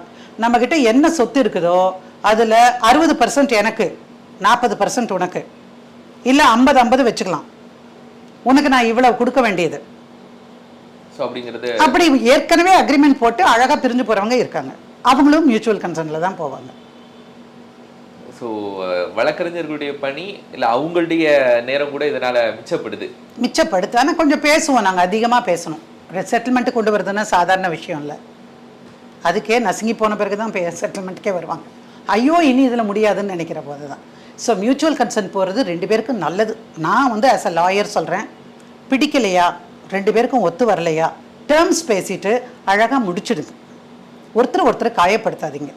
நம்மக்கிட்ட என்ன சொத்து இருக்குதோ அதில் 60% எனக்கு, 40% உனக்கு, இல்லை 50-50 வச்சுக்கலாம், உனக்கு நான் இவ்வளவு கொடுக்க வேண்டியது. அப்படி ஏற்கனவே அக்ரிமெண்ட் போட்டு அழகாக பிரிஞ்சு போகிறவங்க இருக்காங்க. அவங்களும் மியூச்சுவல் கன்சர்னில் தான் போவாங்க. ஸோ வழக்கறிஞர்களுடைய பணி இல்லை அவங்களுடைய நேரம் கூட இதனால் மிச்சப்படுது. ஆனால் கொஞ்சம் பேசுவோம், நாங்கள் அதிகமாக பேசணும். செட்டில்மெண்ட்டு கொண்டு வருதுன்னா சாதாரண விஷயம் இல்லை. அதுக்கே நசுங்கி போன பிறகு தான் செட்டில்மெண்ட்டுக்கே வருவாங்க. ஐயோ இனி இதில் முடியாதுன்னு நினைக்கிற போது தான். ஸோ மியூச்சுவல் கன்சென்ட் போகிறது 2 பேருக்கும் நல்லது. நான் வந்து ஆஸ் அ லாயர் சொல்கிறேன், பிடிக்கலையா, 2 பேருக்கும் ஒத்து வரலையா, டேர்ம்ஸ் பேசிட்டு அழகாக முடிச்சிடுது. ஒருத்தர் காயப்படுத்தாதீங்க.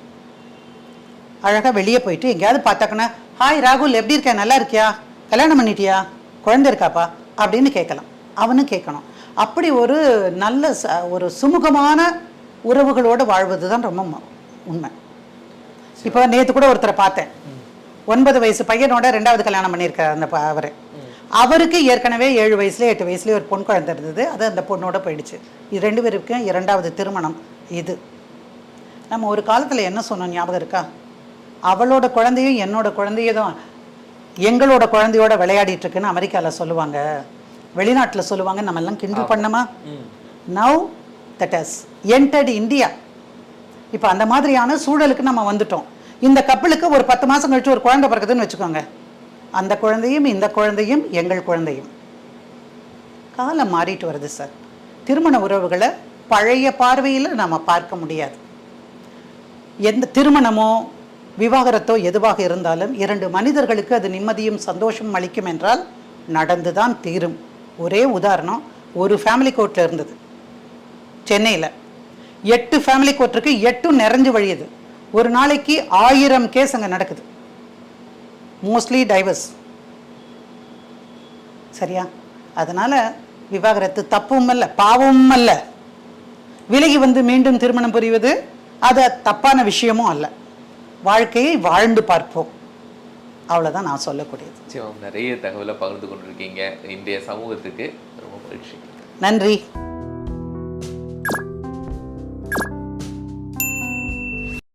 அழகாக வெளியே போயிட்டு எங்கேயாவது பார்த்தாக்கன்னா, ஹாய் ராகுல் எப்படி இருக்க, நல்லா இருக்கியா, கல்யாணம் பண்ணிட்டியா, குழந்தை இருக்காப்பா அப்படின்னு கேட்கலாம், அவனும் கேட்கணும். அப்படி ஒரு நல்ல ஒரு சுமூகமான உறவுகளோடு வாழ்வது தான் ரொம்ப உண்மை. இப்போ நேற்று கூட ஒருத்தரை பார்த்தேன், 9 வயசு பையனோட 2வது கல்யாணம் பண்ணியிருக்கார் அந்த அவருக்கு ஏற்கனவே 7 வயசுலேயே 8 வயசுலேயே ஒரு பொன் குழந்தை இருந்தது, அது அந்த பொண்ணோட போயிடுச்சு. இது 2 பேருக்கும் 2வது திருமணம். இது நம்ம ஒரு காலத்தில் என்ன சொன்னோம் ஞாபகம் இருக்கா? அவளோட குழந்தையும் என்னோட குழந்தையும் தான் எங்களோட குழந்தையோட விளையாடிட்டு இருக்குன்னு அமெரிக்காவில் சொல்லுவாங்க, வெளிநாட்டில் சொல்லுவாங்க, நம்ம எல்லாம் கிண்டல் பண்ணமா. Now that has entered India. இப்போ அந்த மாதிரியான சூழலுக்கு நம்ம வந்துட்டோம். இந்த கப்பலுக்கு ஒரு 10 மாதம் கழிச்சு ஒரு குழந்தை பிறகுதுன்னு வச்சுக்கோங்க, அந்த குழந்தையும் இந்த குழந்தையும் எங்கள் குழந்தையும். காலம் மாறிட்டு வருது சார். திருமண உறவுகளை பழைய பார்வையில் நம்ம பார்க்க முடியாது. எந்த திருமணமோ விவாகரத்தோ எதுவாக இருந்தாலும் 2 மனிதர்களுக்கு அது நிம்மதியும் சந்தோஷமும் அளிக்கும் என்றால் நடந்து தான் தீரும். ஒரே உதாரணம், ஒரு ஃபேமிலி கோர்ட்டில் இருந்தது சென்னையில், 8 ஃபேமிலி கோர்ட் இருக்கு, 8ம் நிறைஞ்சு வழியுது. ஒரு நாளைக்கு 1000 கேஸ் அங்கே நடக்குது, மோஸ்ட்லி டைவர்ஸ். சரியா? அதனால் விவாகரத்து தப்பும் அல்ல பாவமும் அல்ல, விலகி வந்து மீண்டும் திருமணம் புரிவது அது தப்பான விஷயமும் அல்ல. வாழ்க்கையை வாழ்ந்து பார்ப்போம், அவ்வளோதான் நான் சொல்லக்கூடியது. நிறைய தகவலை பகிர்ந்து கொண்டிருக்கீங்க இன்றைய சமூகத்துக்கு. ரொம்ப மகிழ்ச்சி. நன்றி.